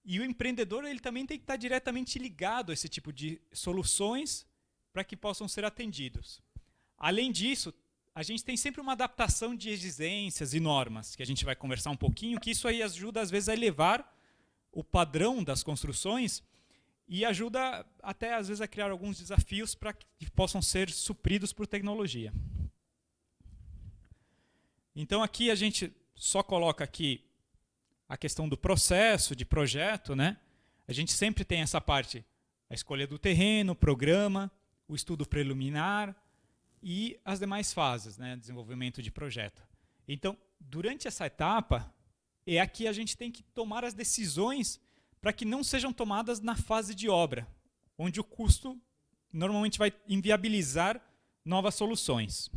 E o empreendedor ele também tem que estar diretamente ligado a esse tipo de soluções para que possam ser atendidos. Além disso, a gente tem sempre uma adaptação de exigências e normas, que a gente vai conversar um pouquinho, que isso aí ajuda, às vezes, a elevar o padrão das construções e ajuda até, às vezes, a criar alguns desafios para que possam ser supridos por tecnologia. Então, aqui a gente só coloca aqui a questão do processo, de projeto, né? A gente sempre tem essa parte, a escolha do terreno, o programa, o estudo preliminar e as demais fases, né? Desenvolvimento de projeto. Então, durante essa etapa, é aqui a gente tem que tomar as decisões para que não sejam tomadas na fase de obra, onde o custo normalmente vai inviabilizar novas soluções.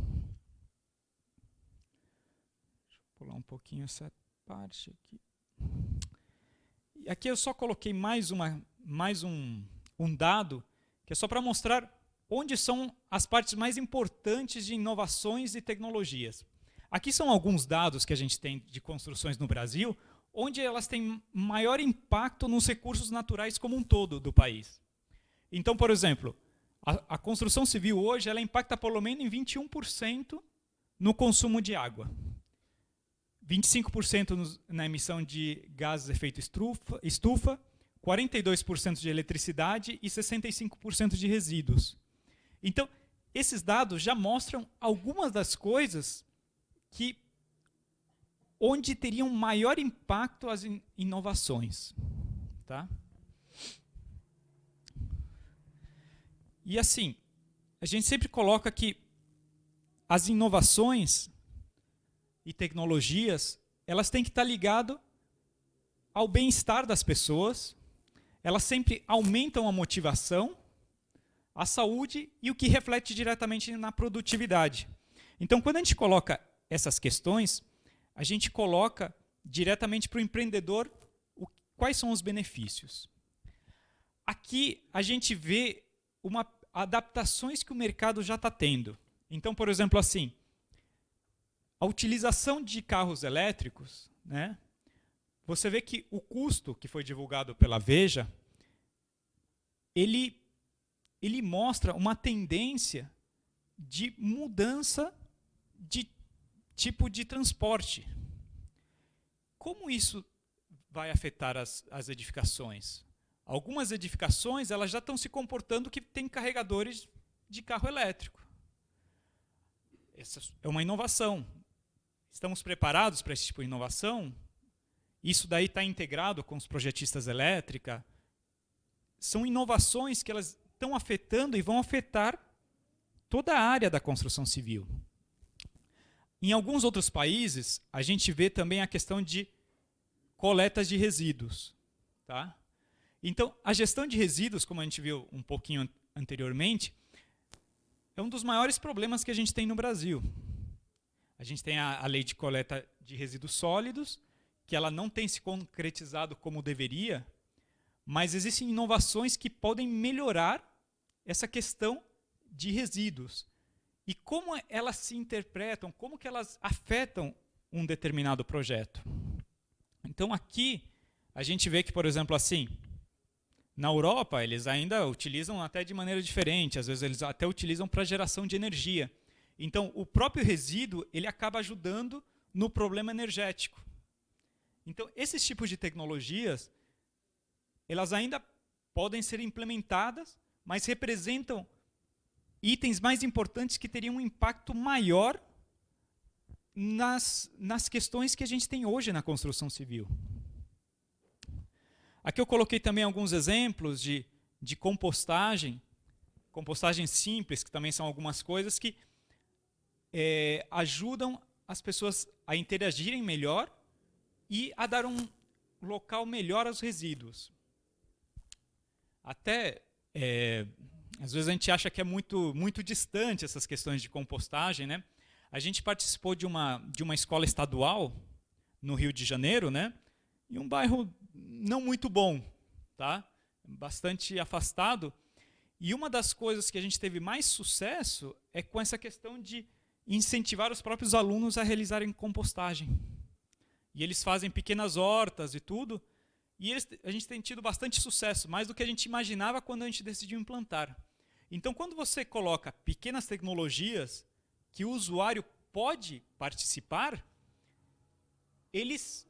Deixa eu pular um pouquinho essa parte aqui. E aqui eu só coloquei mais um dado, que é só para mostrar onde são as partes mais importantes de inovações e tecnologias. Aqui são alguns dados que a gente tem de construções no Brasil, onde elas têm maior impacto nos recursos naturais como um todo do país. Então, por exemplo, a construção civil hoje ela impacta pelo menos em 21% no consumo de água. 25% na emissão de gases de efeito estufa, 42% de eletricidade e 65% de resíduos. Então, esses dados já mostram algumas das coisas onde teriam maior impacto as inovações. Tá? E assim, a gente sempre coloca que as inovações e tecnologias, elas têm que estar ligadas ao bem-estar das pessoas, elas sempre aumentam a motivação, a saúde e o que reflete diretamente na produtividade. Então, quando a gente coloca essas questões, a gente coloca diretamente para o empreendedor quais são os benefícios. Aqui a gente vê adaptações que o mercado já está tendo. Então, por exemplo, assim, a utilização de carros elétricos, né, você vê que o custo que foi divulgado pela Veja, ele mostra uma tendência de mudança de tipo de transporte. Como isso vai afetar as edificações? Algumas edificações elas já estão se comportando que tem carregadores de carro elétrico. Essa é uma inovação. Estamos preparados para esse tipo de inovação? Isso daí está integrado com os projetistas elétrica? São inovações que elas estão afetando e vão afetar toda a área da construção civil. Em alguns outros países, a gente vê também a questão de coletas de resíduos. Tá? Então, a gestão de resíduos, como a gente viu um pouquinho anteriormente, é um dos maiores problemas que a gente tem no Brasil. A gente tem a lei de coleta de resíduos sólidos, que ela não tem se concretizado como deveria, mas existem inovações que podem melhorar essa questão de resíduos. E como elas se interpretam, como que elas afetam um determinado projeto. Então aqui a gente vê que, por exemplo, assim, na Europa eles ainda utilizam até de maneira diferente, às vezes eles até utilizam para geração de energia. Então o próprio resíduo ele acaba ajudando no problema energético. Então esses tipos de tecnologias, elas ainda podem ser implementadas, mas representam itens mais importantes que teriam um impacto maior nas questões que a gente tem hoje na construção civil. Aqui eu coloquei também alguns exemplos de compostagem simples, que também são algumas coisas que ajudam as pessoas a interagirem melhor e a dar um local melhor aos resíduos. Até, às vezes a gente acha que é muito distante essas questões de compostagem, né? A gente participou de uma escola estadual no Rio de Janeiro, né? Em um bairro não muito bom, tá? Bastante afastado. E uma das coisas que a gente teve mais sucesso é com essa questão de incentivar os próprios alunos a realizarem compostagem. E eles fazem pequenas hortas e tudo, E a gente tem tido bastante sucesso, mais do que a gente imaginava quando a gente decidiu implantar. Então, quando você coloca pequenas tecnologias que o usuário pode participar, eles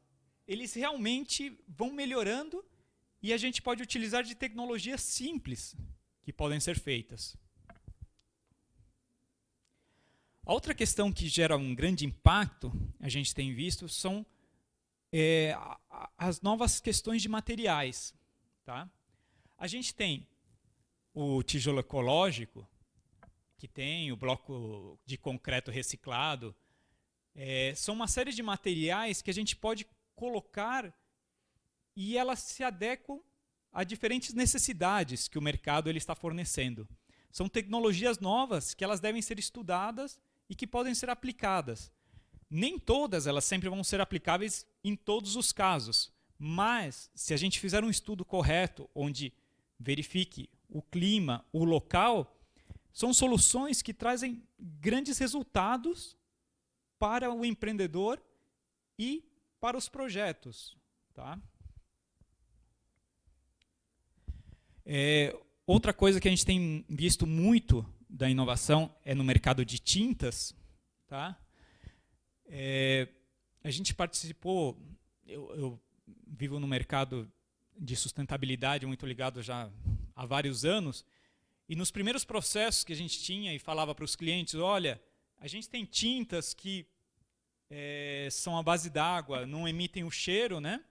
realmente vão melhorando e a gente pode utilizar de tecnologias simples que podem ser feitas. A outra questão que gera um grande impacto, a gente tem visto, são as novas questões de materiais. Tá? A gente tem o tijolo ecológico, que tem o bloco de concreto reciclado. São uma série de materiais que a gente pode colocar e elas se adequam a diferentes necessidades que o mercado está fornecendo. São tecnologias novas que elas devem ser estudadas e que podem ser aplicadas. Nem todas elas sempre vão ser aplicáveis em todos os casos, mas se a gente fizer um estudo correto, onde verifique o clima, o local, são soluções que trazem grandes resultados para o empreendedor e para os projetos. Tá? Outra coisa que a gente tem visto muito da inovação é no mercado de tintas. Tá? A gente participou, eu vivo no mercado de sustentabilidade muito ligado já há vários anos, e nos primeiros processos que a gente tinha e falava para os clientes, olha, a gente tem tintas que são à base d'água, não emitem o cheiro, né?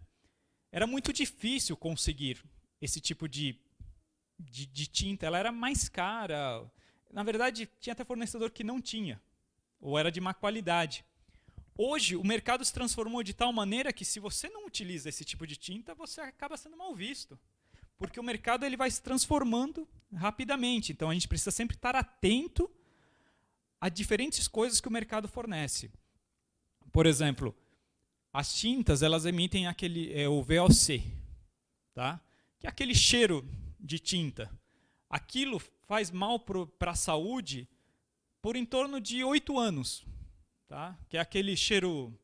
Era muito difícil conseguir esse tipo de tinta, ela era mais cara. Na verdade, tinha até fornecedor que não tinha, ou era de má qualidade. Hoje, o mercado se transformou de tal maneira que se você não utiliza esse tipo de tinta, você acaba sendo mal visto. Porque o mercado ele vai se transformando rapidamente. Então, a gente precisa sempre estar atento a diferentes coisas que o mercado fornece. Por exemplo, as tintas elas emitem o VOC, tá? Que é aquele cheiro de tinta. Aquilo faz mal para a saúde por em torno de 8 anos. Tá? Que é aquele cheiro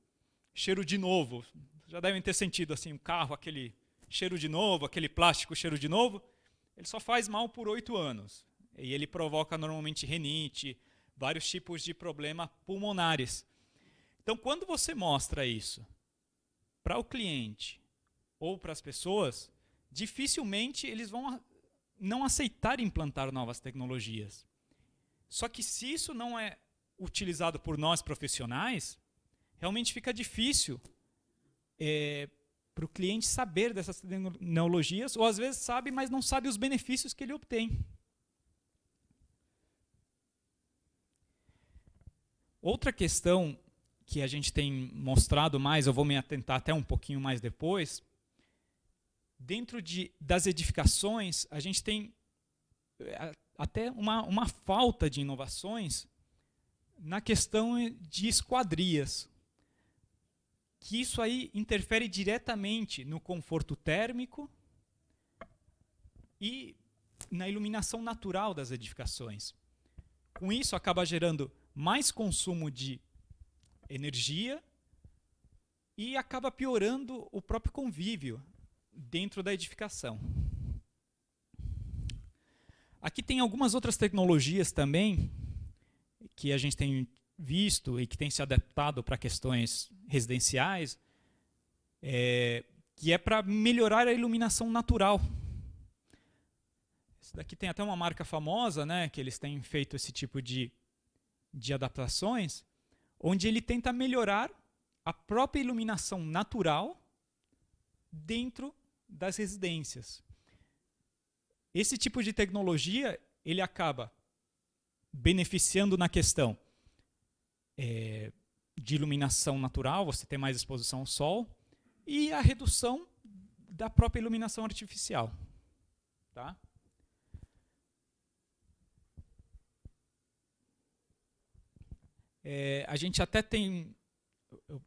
de novo. Já devem ter sentido assim, um carro, aquele cheiro de novo, aquele plástico cheiro de novo. Ele só faz mal por 8 anos. E ele provoca normalmente rinite, vários tipos de problemas pulmonares. Então, quando você mostra isso para o cliente ou para as pessoas, dificilmente eles vão não aceitar implantar novas tecnologias. Só que se isso não é utilizado por nós profissionais, realmente fica difícil para o cliente saber dessas tecnologias, ou às vezes sabe, mas não sabe os benefícios que ele obtém. Outra questão que a gente tem mostrado mais, eu vou me atentar até um pouquinho mais depois, dentro das edificações, a gente tem até uma falta de inovações na questão de esquadrias, que isso aí interfere diretamente no conforto térmico e na iluminação natural das edificações. Com isso, acaba gerando mais consumo de energia e acaba piorando o próprio convívio dentro da edificação. Aqui tem algumas outras tecnologias também que a gente tem visto e que tem se adaptado para questões residenciais, que é para melhorar a iluminação natural. Esse daqui tem até uma marca famosa, né, que eles têm feito esse tipo de adaptações, onde ele tenta melhorar a própria iluminação natural dentro das residências. Esse tipo de tecnologia ele acaba beneficiando na questão de iluminação natural, você tem mais exposição ao sol, e a redução da própria iluminação artificial. Tá? A gente até tem...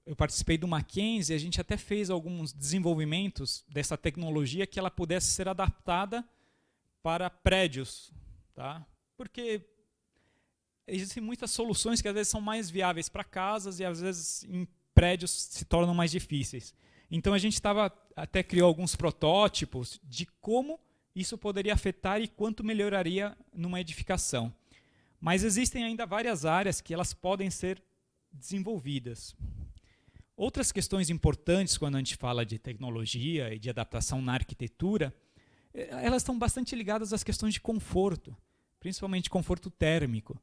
Eu participei do Mackenzie, a gente até fez alguns desenvolvimentos dessa tecnologia que ela pudesse ser adaptada para prédios. Tá? Porque existem muitas soluções que às vezes são mais viáveis para casas e às vezes em prédios se tornam mais difíceis. Então a gente até criou alguns protótipos de como isso poderia afetar e quanto melhoraria numa edificação. Mas existem ainda várias áreas que elas podem ser desenvolvidas. Outras questões importantes quando a gente fala de tecnologia e de adaptação na arquitetura, elas estão bastante ligadas às questões de conforto, principalmente conforto térmico.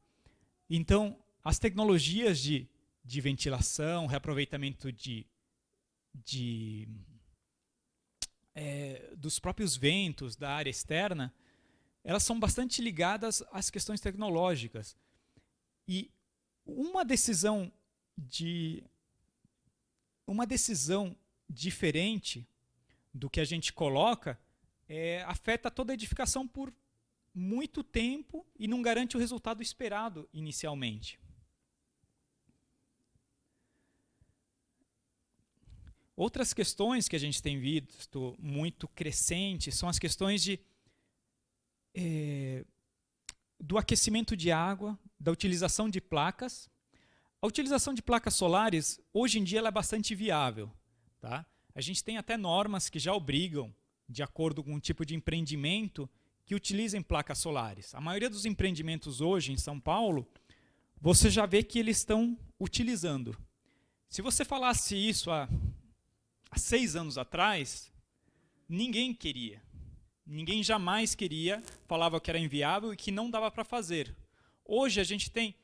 Então, as tecnologias de ventilação, reaproveitamento dos próprios ventos da área externa, elas são bastante ligadas às questões tecnológicas. E uma decisão diferente do que a gente coloca afeta toda a edificação por muito tempo e não garante o resultado esperado inicialmente. Outras questões que a gente tem visto muito crescentes são as questões do aquecimento de água, da utilização de placas. A utilização de placas solares, hoje em dia, ela é bastante viável. Tá? A gente tem até normas que já obrigam, de acordo com o tipo de empreendimento, que utilizem placas solares. A maioria dos empreendimentos hoje em São Paulo, você já vê que eles estão utilizando. Se você falasse isso há 6 anos atrás, ninguém queria. Ninguém jamais queria, falava que era inviável e que não dava para fazer. Hoje a gente tem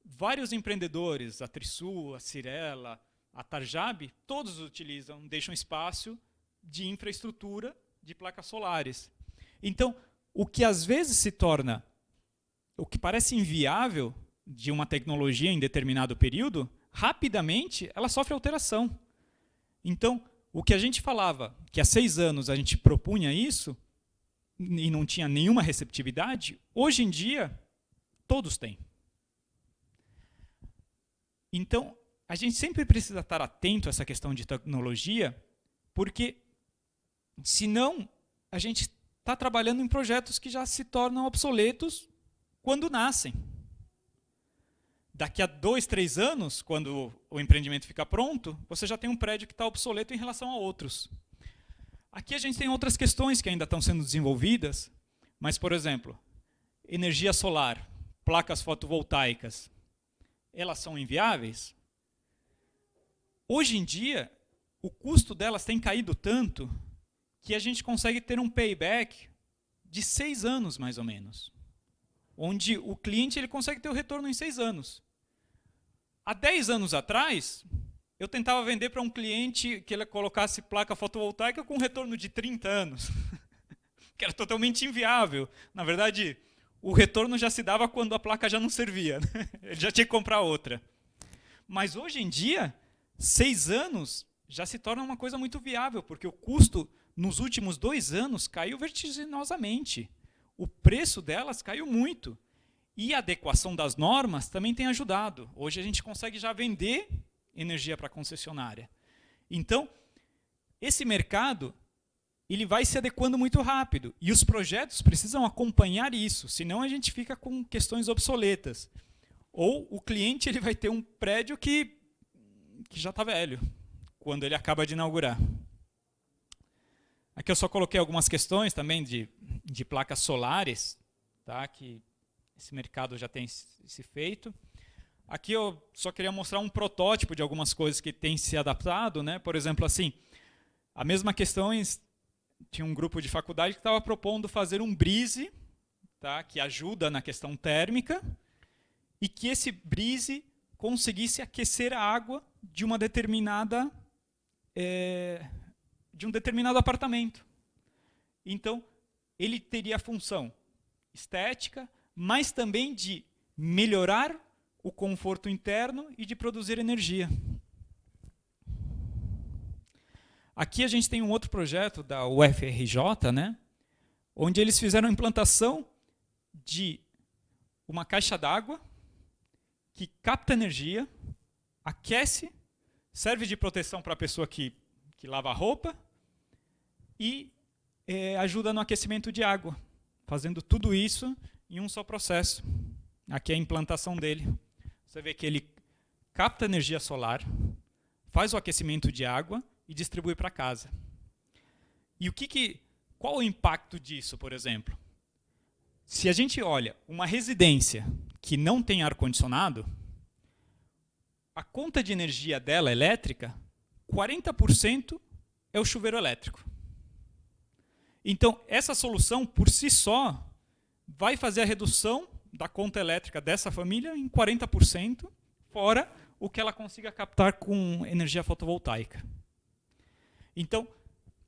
vários empreendedores, a Trisul, a Cirela, a Tarjab, todos utilizam, deixam espaço de infraestrutura de placas solares. Então, o que às vezes se torna, o que parece inviável de uma tecnologia em determinado período, rapidamente ela sofre alteração. Então, o que a gente falava, que há 6 anos a gente propunha isso, e não tinha nenhuma receptividade, hoje em dia, todos têm. Então, a gente sempre precisa estar atento a essa questão de tecnologia, porque, senão, a gente está trabalhando em projetos que já se tornam obsoletos quando nascem. Daqui a 2, 3 anos, quando o empreendimento fica pronto, você já tem um prédio que está obsoleto em relação a outros. Aqui a gente tem outras questões que ainda estão sendo desenvolvidas, mas, por exemplo, energia solar, placas fotovoltaicas, elas são inviáveis? Hoje em dia, o custo delas tem caído tanto que a gente consegue ter um payback de 6 anos, mais ou menos. Onde o cliente ele consegue ter o retorno em 6 anos. Há 10 anos atrás, eu tentava vender para um cliente que ele colocasse placa fotovoltaica com retorno de 30 anos. Que era totalmente inviável. Na verdade, o retorno já se dava quando a placa já não servia. Ele já tinha que comprar outra. Mas hoje em dia, 6 anos já se torna uma coisa muito viável, porque o custo nos últimos 2 anos caiu vertiginosamente. O preço delas caiu muito. E a adequação das normas também tem ajudado. Hoje a gente consegue já vender energia para a concessionária. Então, esse mercado ele vai se adequando muito rápido. E os projetos precisam acompanhar isso, senão a gente fica com questões obsoletas. Ou o cliente ele vai ter um prédio que já está velho, quando ele acaba de inaugurar. Aqui eu só coloquei algumas questões também de placas solares, tá? Que esse mercado já tem se feito. Aqui eu só queria mostrar um protótipo de algumas coisas que tem se adaptado, né? Por exemplo, assim, a mesma questão, tinha um grupo de faculdade que estava propondo fazer um brise, tá? Que ajuda na questão térmica, e que esse brise conseguisse aquecer a água de uma determinada de um determinado apartamento. Então, ele teria a função estética, mas também de melhorar o conforto interno e de produzir energia. Aqui a gente tem um outro projeto da UFRJ, né, onde eles fizeram a implantação de uma caixa d'água que capta energia, aquece, serve de proteção para a pessoa que lava a roupa e ajuda no aquecimento de água, fazendo tudo isso em um só processo. Aqui é a implantação dele. Você vê que ele capta energia solar, faz o aquecimento de água e distribui para casa. E qual o impacto disso, por exemplo? Se a gente olha uma residência que não tem ar-condicionado, a conta de energia dela elétrica, 40% é o chuveiro elétrico. Então, essa solução, por si só, vai fazer a redução da conta elétrica dessa família em 40%, fora o que ela consiga captar com energia fotovoltaica. Então,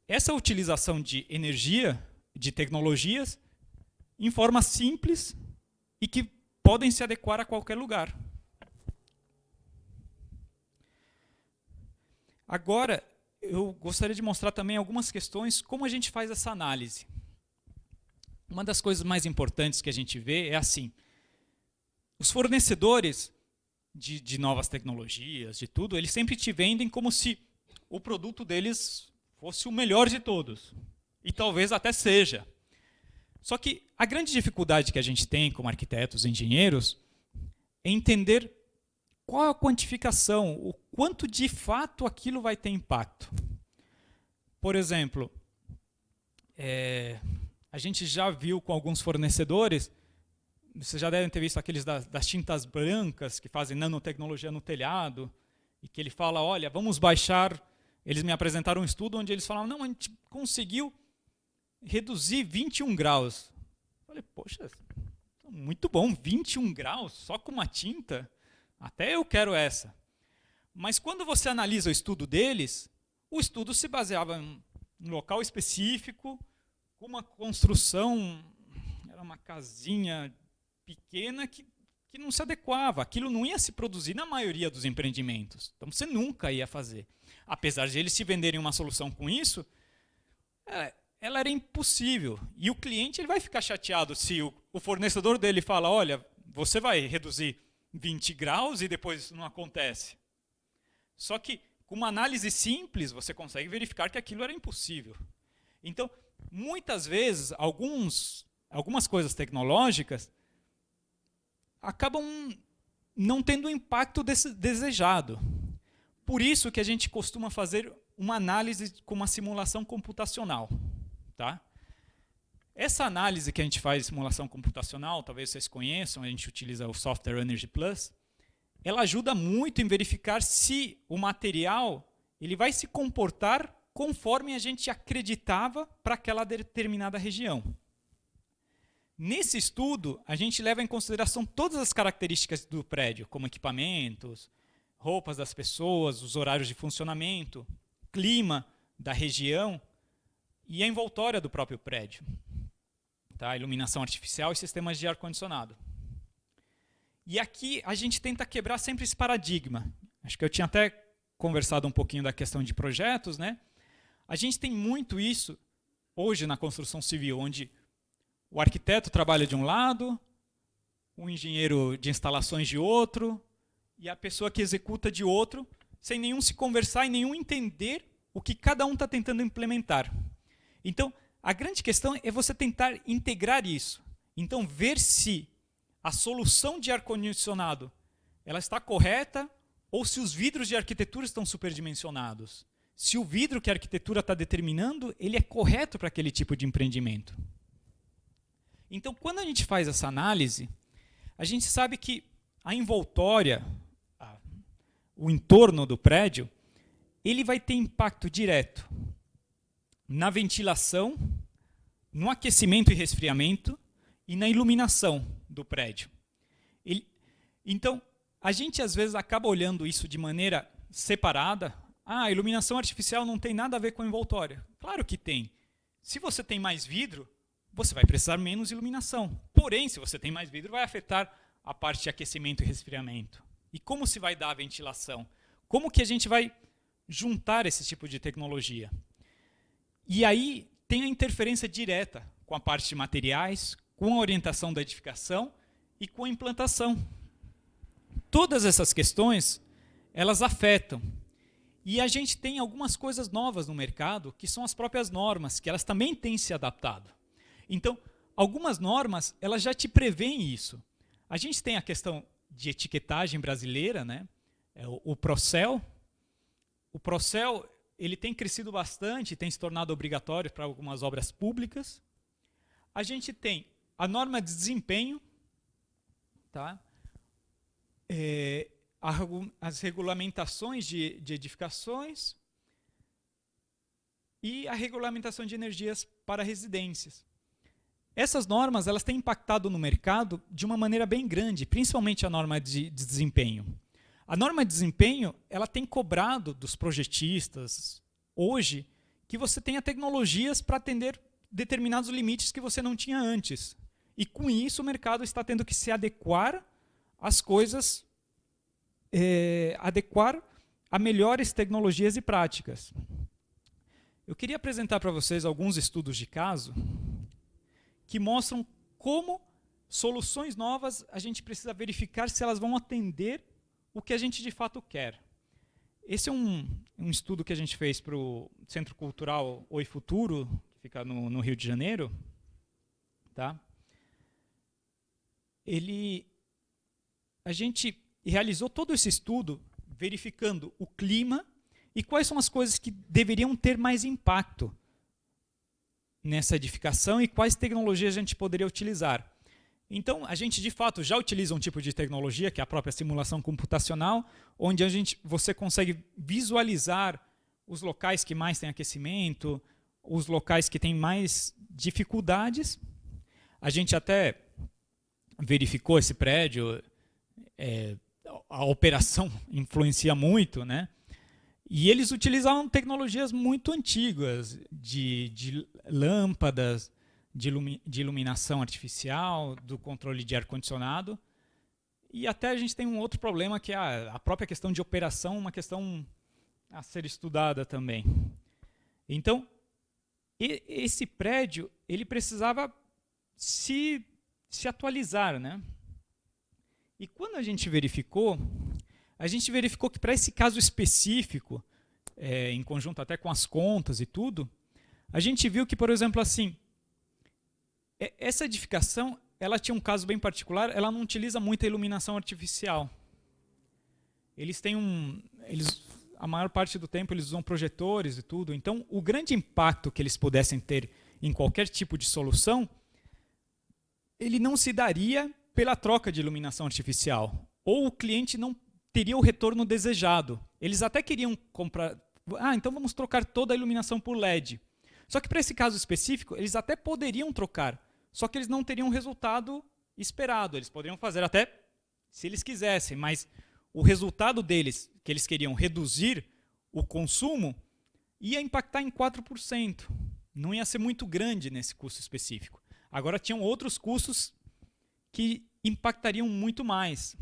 essa utilização de energia, de tecnologias, em forma simples e que podem se adequar a qualquer lugar. Agora, eu gostaria de mostrar também algumas questões, como a gente faz essa análise. Uma das coisas mais importantes que a gente vê é assim, os fornecedores de novas tecnologias, de tudo, eles sempre te vendem como se o produto deles fosse o melhor de todos. E talvez até seja. Só que a grande dificuldade que a gente tem como arquitetos e engenheiros é entender qual a quantificação, o quanto de fato aquilo vai ter impacto. Por exemplo, a gente já viu com alguns fornecedores, vocês já devem ter visto aqueles das tintas brancas que fazem nanotecnologia no telhado, e que ele fala, olha, vamos baixar, eles me apresentaram um estudo onde eles falavam, não, a gente conseguiu reduzir 21 graus. Eu falei, poxa, muito bom, 21 graus só com uma tinta? Até eu quero essa. Mas quando você analisa o estudo deles, o estudo se baseava em um local específico, com uma construção, era uma casinha pequena que não se adequava. Aquilo não ia se produzir na maioria dos empreendimentos. Então você nunca ia fazer. Apesar de eles te venderem uma solução com isso, ela era impossível. E o cliente ele vai ficar chateado se o fornecedor dele fala, olha, você vai reduzir 20 graus e depois não acontece. Só que com uma análise simples você consegue verificar que aquilo era impossível. Então, muitas vezes, algumas coisas tecnológicas acabam não tendo o impacto desejado. Por isso que a gente costuma fazer uma análise com uma simulação computacional. Tá? Essa análise que a gente faz de simulação computacional, talvez vocês conheçam, a gente utiliza o software Energy Plus, ela ajuda muito em verificar se o material ele vai se comportar conforme a gente acreditava para aquela determinada região. Nesse estudo, a gente leva em consideração todas as características do prédio, como equipamentos, roupas das pessoas, os horários de funcionamento, clima da região e a envoltória do próprio prédio. Tá? Iluminação artificial e sistemas de ar-condicionado. E aqui a gente tenta quebrar sempre esse paradigma. Acho que eu tinha até conversado um pouquinho da questão de projetos, né? A gente tem muito isso hoje na construção civil, onde o arquiteto trabalha de um lado, o engenheiro de instalações de outro, e a pessoa que executa de outro, sem nenhum se conversar e nenhum entender o que cada um está tentando implementar. Então, a grande questão é você tentar integrar isso. Então, ver se a solução de ar-condicionado ela está correta ou se os vidros de arquitetura estão superdimensionados. Se o vidro que a arquitetura está determinando, ele é correto para aquele tipo de empreendimento. Então, quando a gente faz essa análise, a gente sabe que a envoltória, o entorno do prédio, ele vai ter impacto direto na ventilação, no aquecimento e resfriamento e na iluminação do prédio. Então, a gente às vezes acaba olhando isso de maneira separada. A iluminação artificial não tem nada a ver com a envoltória. Claro que tem. Se você tem mais vidro, você vai precisar menos iluminação. Porém, se você tem mais vidro, vai afetar a parte de aquecimento e resfriamento. E como se vai dar a ventilação? Como que a gente vai juntar esse tipo de tecnologia? E aí tem a interferência direta com a parte de materiais, com a orientação da edificação e com a implantação. Todas essas questões, elas afetam. E a gente tem algumas coisas novas no mercado, que são as próprias normas, que elas também têm se adaptado. Então, algumas normas, elas já te prevêem isso. A gente tem a questão de etiquetagem brasileira, né? O Procel. O Procel ele tem crescido bastante, tem se tornado obrigatório para algumas obras públicas. A gente tem a norma de desempenho, tá? As regulamentações de edificações e a regulamentação de energias para residências. Essas normas elas têm impactado no mercado de uma maneira bem grande, principalmente a norma de desempenho. A norma de desempenho ela tem cobrado dos projetistas, hoje, que você tenha tecnologias para atender determinados limites que você não tinha antes. E com isso o mercado está tendo que se adequar às coisas, adequar a melhores tecnologias e práticas. Eu queria apresentar para vocês alguns estudos de caso que mostram como soluções novas a gente precisa verificar se elas vão atender o que a gente de fato quer. Esse é um estudo que a gente fez para o Centro Cultural Oi Futuro, que fica no Rio de Janeiro. Tá? A gente realizou todo esse estudo verificando o clima e quais são as coisas que deveriam ter mais impacto nessa edificação e quais tecnologias a gente poderia utilizar. Então, a gente, de fato, já utiliza um tipo de tecnologia, que é a própria simulação computacional, onde você consegue visualizar os locais que mais têm aquecimento, os locais que têm mais dificuldades. A gente até verificou esse prédio, a operação influencia muito, né? E eles utilizavam tecnologias muito antigas, de lâmpadas, de iluminação artificial, do controle de ar-condicionado. E até a gente tem um outro problema, que é a própria questão de operação, uma questão a ser estudada também. Então, esse prédio ele precisava se atualizar, né? E quando a gente verificou que para esse caso específico, em conjunto até com as contas e tudo, a gente viu que, por exemplo, assim, essa edificação ela tinha um caso bem particular, ela não utiliza muita iluminação artificial. A maior parte do tempo eles usam projetores e tudo, então o grande impacto que eles pudessem ter em qualquer tipo de solução, ele não se daria pela troca de iluminação artificial, ou o cliente não teria o retorno desejado. Eles até queriam comprar, então vamos trocar toda a iluminação por LED. Só que para esse caso específico, eles até poderiam trocar, só que eles não teriam o resultado esperado. Eles poderiam fazer até se eles quisessem, mas o resultado deles, que eles queriam reduzir o consumo, ia impactar em 4%. Não ia ser muito grande nesse custo específico. Agora, tinham outros custos que impactariam muito mais.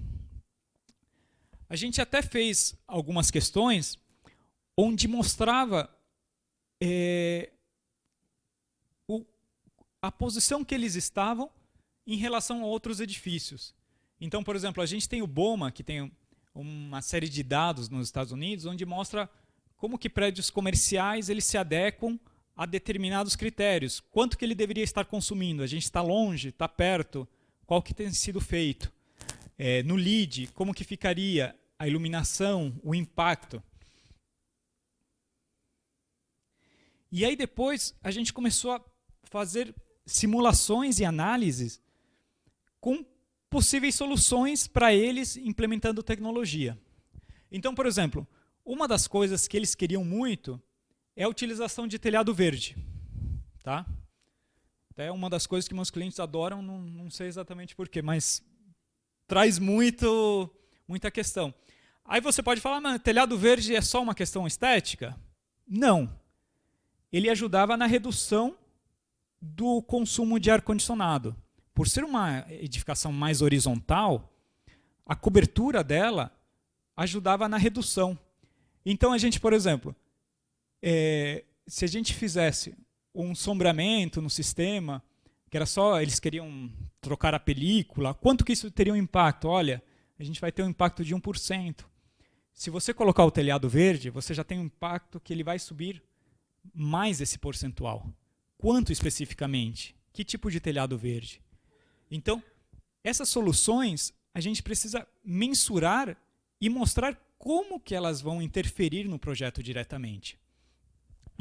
A gente até fez algumas questões onde mostrava a posição que eles estavam em relação a outros edifícios. Então, por exemplo, a gente tem o BOMA, que tem uma série de dados nos Estados Unidos, onde mostra como que prédios comerciais eles se adequam a determinados critérios. Quanto que ele deveria estar consumindo? A gente está longe, está perto? Qual que tem sido feito? No LEED, como que ficaria a iluminação, o impacto? E aí depois a gente começou a fazer simulações e análises com possíveis soluções para eles implementando tecnologia. Então, por exemplo, uma das coisas que eles queriam muito é a utilização de telhado verde. Tá? Até uma das coisas que meus clientes adoram, não sei exatamente porquê, mas traz muita questão. Aí você pode falar, mas telhado verde é só uma questão estética? Não. Ele ajudava na redução do consumo de ar-condicionado. Por ser uma edificação mais horizontal, a cobertura dela ajudava na redução. Então a gente, por exemplo, se a gente fizesse um sombreamento no sistema, que era só, eles queriam trocar a película, quanto que isso teria um impacto? Olha, a gente vai ter um impacto de 1%. Se você colocar o telhado verde, você já tem um impacto que ele vai subir mais esse percentual. Quanto especificamente? Que tipo de telhado verde? Então, essas soluções a gente precisa mensurar e mostrar como que elas vão interferir no projeto diretamente.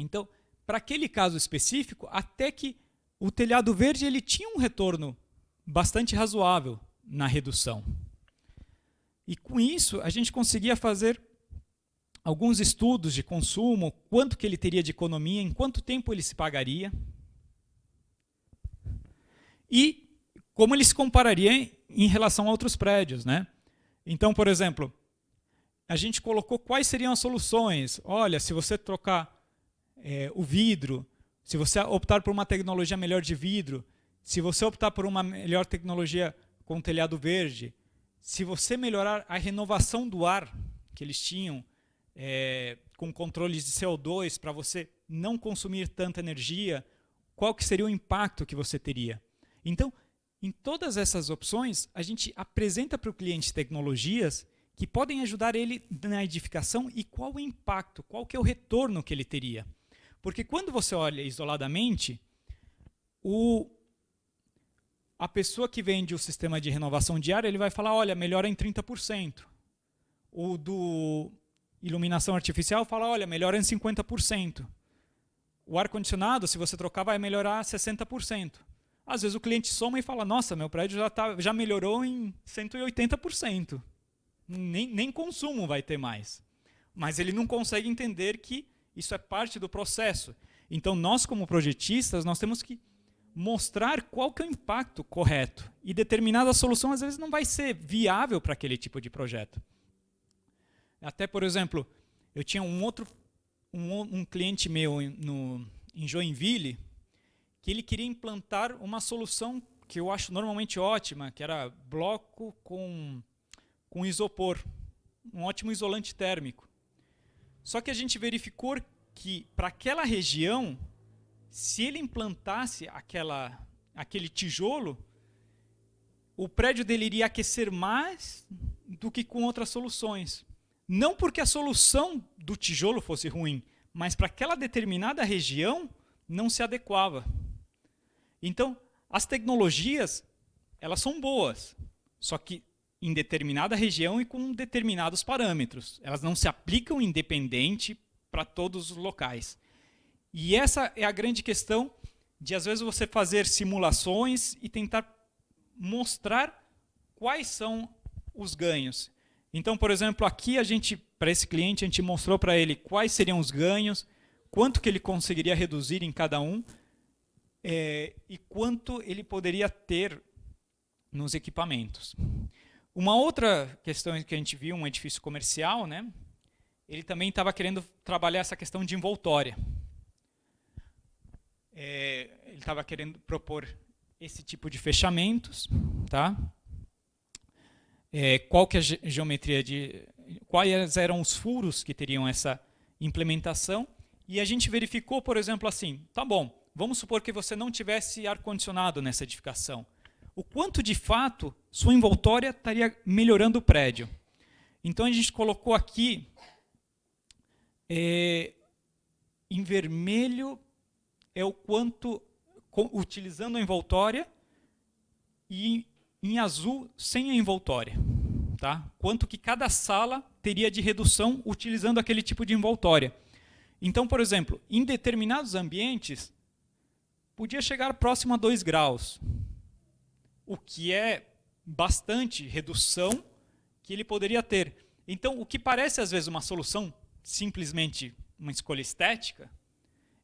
Então, para aquele caso específico, até que o telhado verde ele tinha um retorno bastante razoável na redução. E com isso, a gente conseguia fazer alguns estudos de consumo, quanto que ele teria de economia, em quanto tempo ele se pagaria, e como ele se compararia em relação a outros prédios, né? Então, por exemplo, a gente colocou quais seriam as soluções. Olha, se você trocar o vidro, se você optar por uma tecnologia melhor de vidro, se você optar por uma melhor tecnologia com telhado verde, se você melhorar a renovação do ar que eles tinham, com controles de CO2 para você não consumir tanta energia, qual que seria o impacto que você teria? Então, em todas essas opções, a gente apresenta para o cliente tecnologias que podem ajudar ele na edificação e qual o impacto, qual que é o retorno que ele teria. Porque quando você olha isoladamente, a pessoa que vende o sistema de renovação de ar, ele vai falar, olha, melhora em 30%. O do iluminação artificial fala, olha, melhora em 50%. O ar-condicionado, se você trocar, vai melhorar 60%. Às vezes o cliente soma e fala, nossa, meu prédio já melhorou em 180%. Nem consumo vai ter mais. Mas ele não consegue entender que isso é parte do processo. Então, nós como projetistas, nós temos que mostrar qual que é o impacto correto. E determinada solução, às vezes, não vai ser viável para aquele tipo de projeto. Até, por exemplo, eu tinha um cliente meu em Joinville, que ele queria implantar uma solução que eu acho normalmente ótima, que era bloco com isopor, um ótimo isolante térmico. Só que a gente verificou que, para aquela região, se ele implantasse aquele tijolo, o prédio dele iria aquecer mais do que com outras soluções. Não porque a solução do tijolo fosse ruim, mas para aquela determinada região não se adequava. Então, as tecnologias, elas são boas, só que em determinada região e com determinados parâmetros. Elas não se aplicam independente para todos os locais. E essa é a grande questão de, às vezes, você fazer simulações e tentar mostrar quais são os ganhos. Então, por exemplo, aqui para esse cliente, a gente mostrou para ele quais seriam os ganhos, quanto que ele conseguiria reduzir em cada um, e quanto ele poderia ter nos equipamentos. Uma outra questão que a gente viu, um edifício comercial, né? Ele também estava querendo trabalhar essa questão de envoltória. Ele estava querendo propor esse tipo de fechamentos, tá? Qual que é a geometria quais eram os furos que teriam essa implementação? E a gente verificou, por exemplo, assim, tá bom, vamos supor que você não tivesse ar-condicionado nessa edificação. O quanto, de fato, sua envoltória estaria melhorando o prédio. Então, a gente colocou aqui, em vermelho, é o quanto, utilizando a envoltória, e em azul, sem a envoltória. Tá? Quanto que cada sala teria de redução utilizando aquele tipo de envoltória. Então, por exemplo, em determinados ambientes, podia chegar próximo a 2 graus. O que é bastante redução que ele poderia ter. Então, o que parece às vezes uma solução, simplesmente uma escolha estética,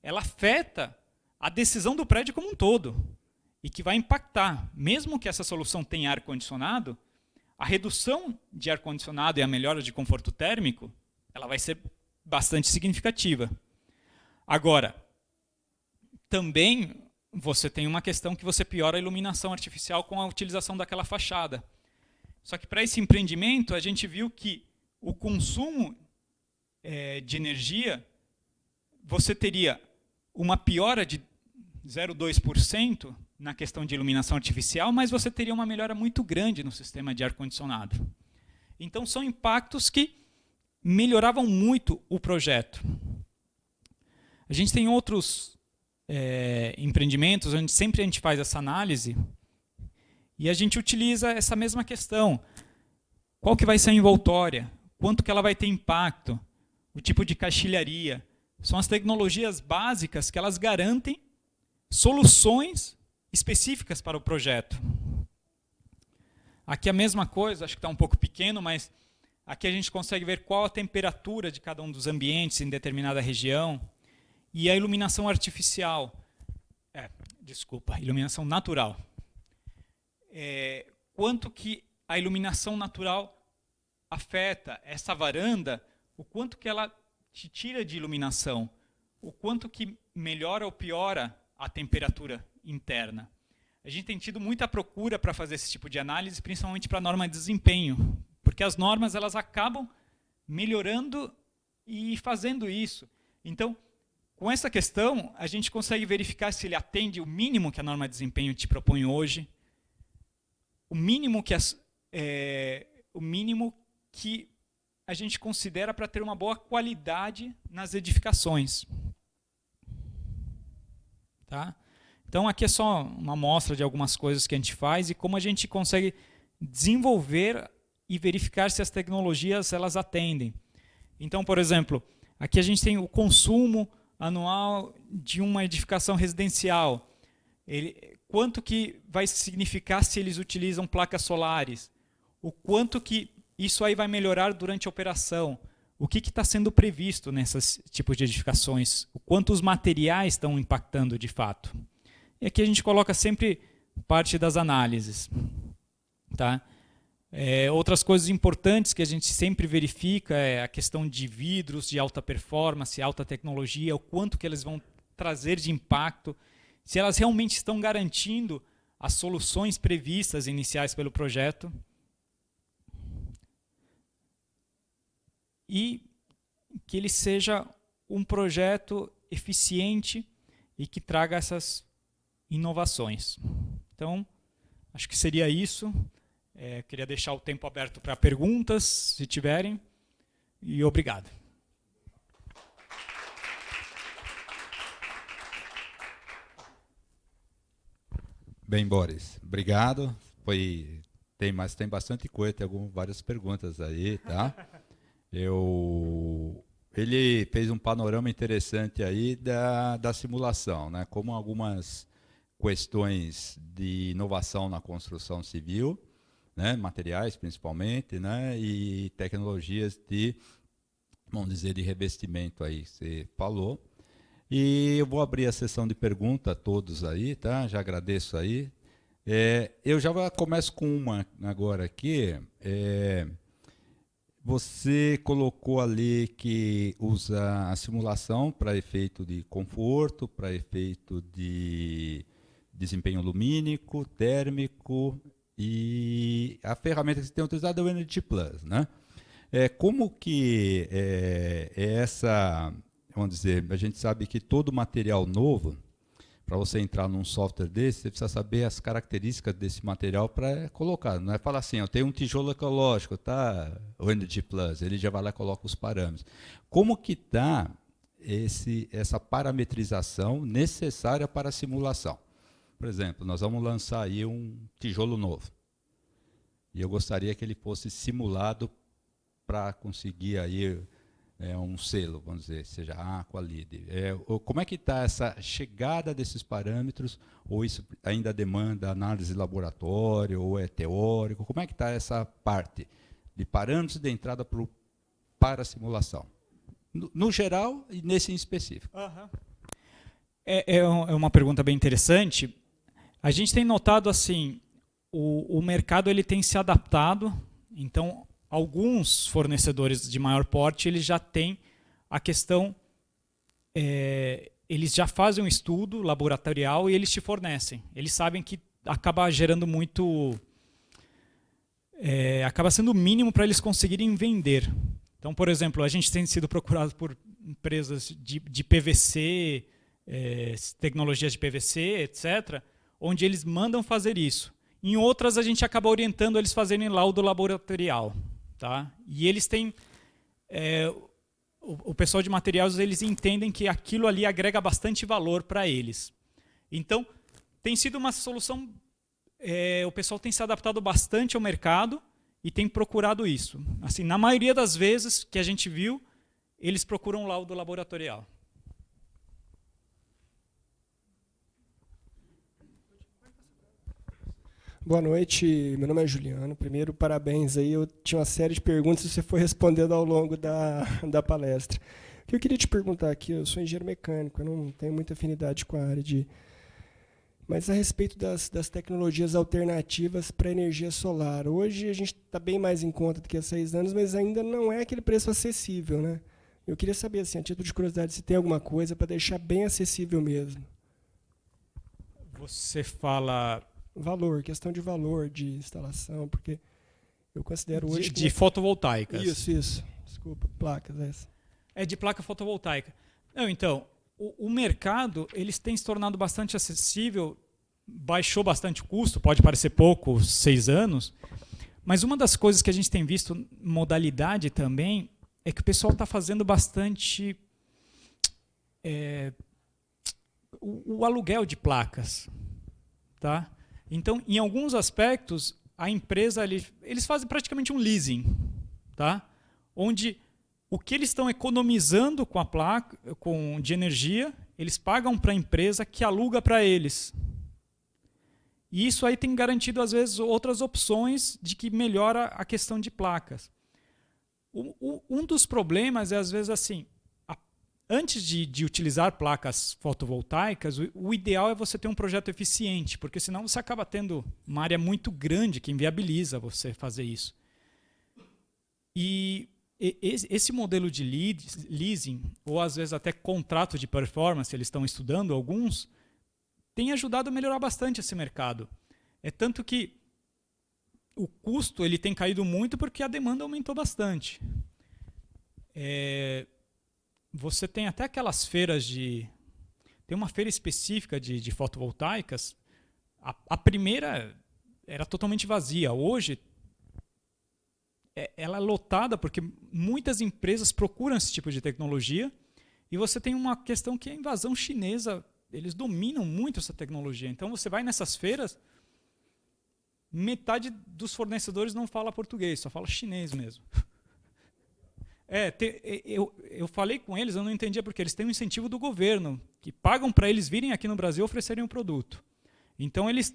ela afeta a decisão do prédio como um todo e que vai impactar. Mesmo que essa solução tenha ar-condicionado, a redução de ar-condicionado e a melhora de conforto térmico, ela vai ser bastante significativa. Agora, também você tem uma questão que você piora a iluminação artificial com a utilização daquela fachada. Só que para esse empreendimento, a gente viu que o consumo de energia, você teria uma piora de 0,2% na questão de iluminação artificial, mas você teria uma melhora muito grande no sistema de ar-condicionado. Então, são impactos que melhoravam muito o projeto. A gente tem outros empreendimentos onde sempre a gente faz essa análise e a gente utiliza essa mesma questão. Qual que vai ser a envoltória? Quanto que ela vai ter impacto? O tipo de caixilharia? São as tecnologias básicas que elas garantem soluções específicas para o projeto. Aqui a mesma coisa, acho que está um pouco pequeno, mas aqui a gente consegue ver qual a temperatura de cada um dos ambientes em determinada região e a iluminação artificial. Iluminação natural. Quanto que a iluminação natural afeta essa varanda, o quanto que ela te tira de iluminação, o quanto que melhora ou piora a temperatura interna. A gente tem tido muita procura para fazer esse tipo de análise, principalmente para a norma de desempenho, porque as normas elas acabam melhorando e fazendo isso. Então, com essa questão, a gente consegue verificar se ele atende o mínimo que a norma de desempenho te propõe hoje, o mínimo que a gente considera para ter uma boa qualidade nas edificações. Tá? Então, aqui é só uma amostra de algumas coisas que a gente faz e como a gente consegue desenvolver e verificar se as tecnologias elas atendem. Então, por exemplo, aqui a gente tem o consumo anual de uma edificação residencial. Quanto que vai significar se eles utilizam placas solares? O quanto que isso aí vai melhorar durante a operação? O que está sendo previsto nesses tipos de edificações? O quanto os materiais estão impactando de fato? E aqui a gente coloca sempre parte das análises. Tá? Outras coisas importantes que a gente sempre verifica é a questão de vidros de alta performance, alta tecnologia, o quanto que eles vão trazer de impacto, se elas realmente estão garantindo as soluções previstas iniciais pelo projeto. E que ele seja um projeto eficiente e que traga essas inovações. Então, acho que seria isso. Queria deixar o tempo aberto para perguntas, se tiverem, e obrigado. Bem, Boris, obrigado. Tem bastante coisa, tem várias perguntas aí, tá? Ele fez um panorama interessante aí da simulação, né? Como algumas questões de inovação na construção civil, né? Materiais principalmente, né? E tecnologias de, vamos dizer, de revestimento aí, você falou. E eu vou abrir a sessão de perguntas a todos aí, tá? Já agradeço aí. Eu já começo com uma agora aqui. Você colocou ali que usa a simulação para efeito de conforto, para efeito de desempenho lumínico, térmico, e a ferramenta que você tem utilizado é o Energy Plus, né? Como que essa, vamos dizer, a gente sabe que todo material novo, para você entrar num software desse, você precisa saber as características desse material para colocar. Não é falar assim, eu tenho um tijolo ecológico, tá? O Energy Plus, ele já vai lá e coloca os parâmetros. Como que está essa parametrização necessária para a simulação? Por exemplo, nós vamos lançar aí um tijolo novo. E eu gostaria que ele fosse simulado para conseguir aí um selo, vamos dizer, seja Aqualid. Como é que está essa chegada desses parâmetros? Ou isso ainda demanda análise de laboratório, ou é teórico? Como é que está essa parte de parâmetros de entrada para a simulação? No geral e nesse em específico. Uhum. É uma pergunta bem interessante. A gente tem notado assim, o mercado ele tem se adaptado, então alguns fornecedores de maior porte eles já têm a questão, eles já fazem um estudo laboratorial e eles te fornecem. Eles sabem que acaba gerando muito, acaba sendo o mínimo para eles conseguirem vender. Então, por exemplo, a gente tem sido procurado por empresas de PVC, tecnologias de PVC, etc., onde eles mandam fazer isso. Em outras, a gente acaba orientando eles a fazerem laudo laboratorial. Tá? E eles têm... o pessoal de materiais, eles entendem que aquilo ali agrega bastante valor para eles. Então, tem sido uma solução... o pessoal tem se adaptado bastante ao mercado e tem procurado isso. Assim, na maioria das vezes que a gente viu, eles procuram laudo laboratorial. Boa noite, meu nome é Juliano. Primeiro, parabéns aí. Eu tinha uma série de perguntas e você foi respondendo ao longo da palestra. O que eu queria te perguntar aqui, eu sou engenheiro mecânico, eu não tenho muita afinidade com a área de... Mas a respeito das tecnologias alternativas para a energia solar. Hoje a gente está bem mais em conta do que há 6 anos, mas ainda não é aquele preço acessível, né? Eu queria saber, assim, a título de curiosidade, se tem alguma coisa para deixar bem acessível mesmo. Você fala... Valor, questão de valor de instalação, porque eu considero hoje... De fotovoltaicas. Isso. Desculpa, placas, essa. É de placa fotovoltaica. Não, então, o mercado eles tem se tornado bastante acessível, baixou bastante o custo, pode parecer pouco, 6 anos, mas uma das coisas que a gente tem visto, modalidade também, é que o pessoal está fazendo bastante o aluguel de placas. Tá? Então, em alguns aspectos, a empresa eles fazem praticamente um leasing, tá? Onde o que eles estão economizando com a placa, de energia, eles pagam para a empresa que aluga para eles. E isso aí tem garantido, às vezes, outras opções de que melhora a questão de placas. Um dos problemas é, às vezes, assim, antes de utilizar placas fotovoltaicas, o ideal é você ter um projeto eficiente, porque senão você acaba tendo uma área muito grande que inviabiliza você fazer isso. E esse modelo de leasing, ou às vezes até contrato de performance, eles estão estudando alguns, tem ajudado a melhorar bastante esse mercado. É tanto que o custo ele tem caído muito porque a demanda aumentou bastante. Você tem até aquelas feiras Tem uma feira específica de fotovoltaicas. A primeira era totalmente vazia. Hoje, ela é lotada porque muitas empresas procuram esse tipo de tecnologia e você tem uma questão que é a invasão chinesa. Eles dominam muito essa tecnologia. Então, você vai nessas feiras, metade dos fornecedores não fala português, só fala chinês mesmo. Eu falei com eles, eu não entendia porque eles têm um incentivo do governo, que pagam para eles virem aqui no Brasil oferecerem um produto. Então, eles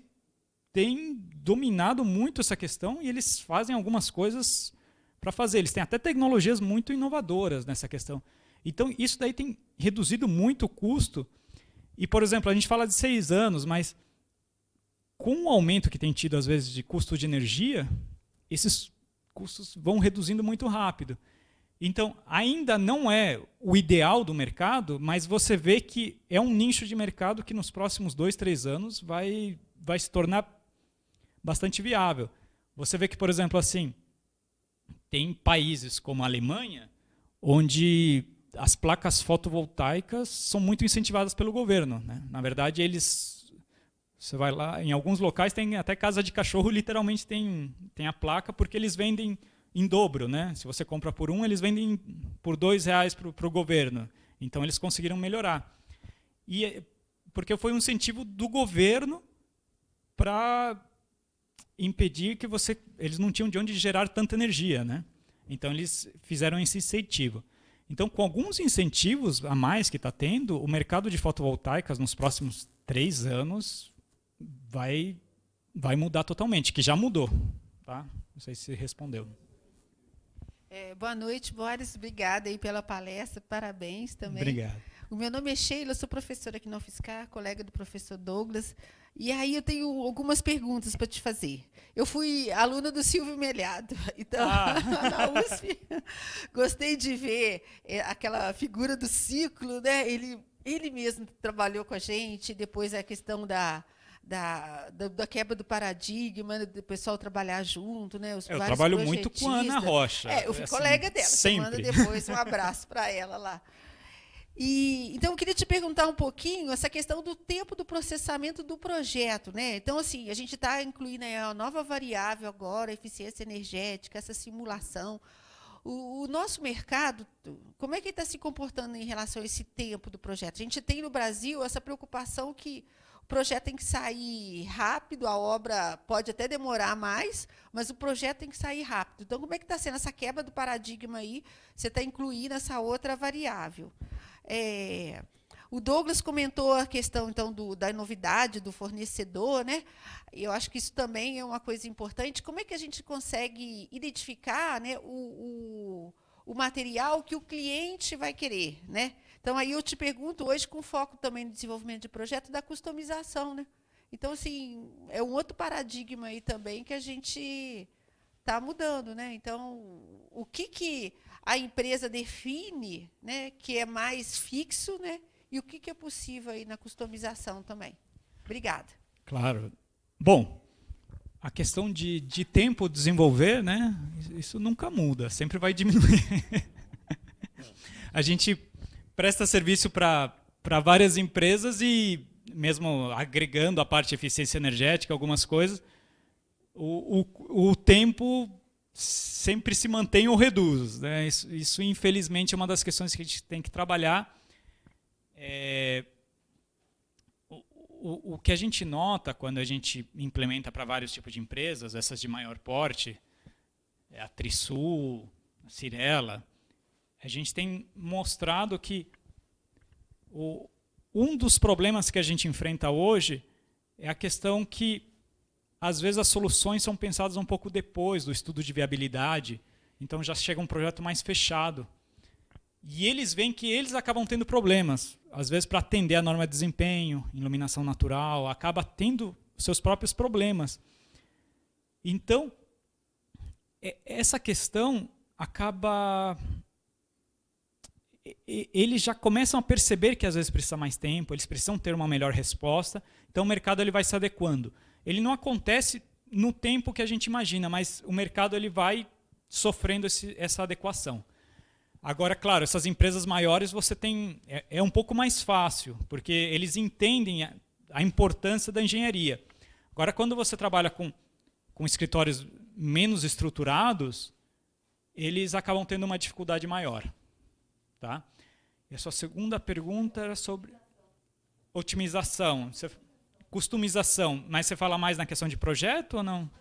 têm dominado muito essa questão e eles fazem algumas coisas para fazer. Eles têm até tecnologias muito inovadoras nessa questão. Então, isso daí tem reduzido muito o custo. E, por exemplo, a gente fala de 6 anos, mas com o aumento que tem tido, às vezes, de custo de energia, esses custos vão reduzindo muito rápido. Então, ainda não é o ideal do mercado, mas você vê que é um nicho de mercado que nos próximos 2, 3 anos vai se tornar bastante viável. Você vê que, por exemplo, assim, tem países como a Alemanha, onde as placas fotovoltaicas são muito incentivadas pelo governo, né? Na verdade, você vai lá, em alguns locais tem até casa de cachorro, literalmente tem a placa, porque eles vendem em dobro, né? Se você compra por 1, eles vendem por R$2 para o governo. Então, eles conseguiram melhorar. Porque foi um incentivo do governo para impedir que eles não tinham de onde gerar tanta energia, né? Então, eles fizeram esse incentivo. Então, com alguns incentivos a mais que está tendo, o mercado de fotovoltaicas nos próximos 3 anos vai mudar totalmente, que já mudou. Tá? Não sei se respondeu. Boa noite, Boris. Obrigada aí pela palestra. Parabéns também. Obrigado. O meu nome é Sheila, eu sou professora aqui na UFSCar, colega do professor Douglas. E aí eu tenho algumas perguntas para te fazer. Eu fui aluna do Silvio Melhado, então, na USP. Gostei de ver aquela figura do ciclo, né? Ele mesmo trabalhou com a gente, depois a questão da quebra do paradigma, do pessoal trabalhar junto, né? Eu trabalho muito com a Ana Rocha. Eu fui colega dela, sempre. Você manda depois um abraço para ela lá. Então, eu queria te perguntar um pouquinho essa questão do tempo do processamento do projeto, né? Então, assim, a gente está incluindo a nova variável agora, a eficiência energética, essa simulação. O nosso mercado, como é que ele está se comportando em relação a esse tempo do projeto? A gente tem no Brasil essa preocupação que o projeto tem que sair rápido, a obra pode até demorar mais, mas o projeto tem que sair rápido. Então, como é que está sendo essa quebra do paradigma aí? Você está incluindo essa outra variável. O Douglas comentou a questão, então, da novidade do fornecedor, né? Eu acho que isso também é uma coisa importante. Como é que a gente consegue identificar, né, o material que o cliente vai querer, né? Então, aí eu te pergunto, hoje, com foco também no desenvolvimento de projeto, da customização, né? Então, assim, é um outro paradigma aí também que a gente está mudando, né? Então, o que a empresa define, né, que é mais fixo, né? E o que é possível aí na customização também? Obrigada. Claro. Bom, a questão de tempo desenvolver, né, isso nunca muda, sempre vai diminuir. A gente presta serviço para várias empresas e, mesmo agregando a parte de eficiência energética, algumas coisas, o tempo sempre se mantém ou reduz, né? Isso, infelizmente, é uma das questões que a gente tem que trabalhar. O que a gente nota quando a gente implementa para vários tipos de empresas, essas de maior porte, a Trisul, a Cirela, a gente tem mostrado que um dos problemas que a gente enfrenta hoje é a questão que, às vezes, as soluções são pensadas um pouco depois do estudo de viabilidade, então já chega um projeto mais fechado. E eles veem que eles acabam tendo problemas, às vezes para atender a norma de desempenho, iluminação natural, acaba tendo seus próprios problemas. Então, essa questão acaba... Eles já começam a perceber que às vezes precisa mais tempo, eles precisam ter uma melhor resposta, então o mercado ele vai se adequando. Ele não acontece no tempo que a gente imagina, mas o mercado ele vai sofrendo essa adequação. Agora, claro, essas empresas maiores você tem é um pouco mais fácil, porque eles entendem a importância da engenharia. Agora, quando você trabalha com escritórios menos estruturados, eles acabam tendo uma dificuldade maior. Tá? E a sua segunda pergunta era sobre otimização, customização, mas você fala mais na questão de projeto ou não?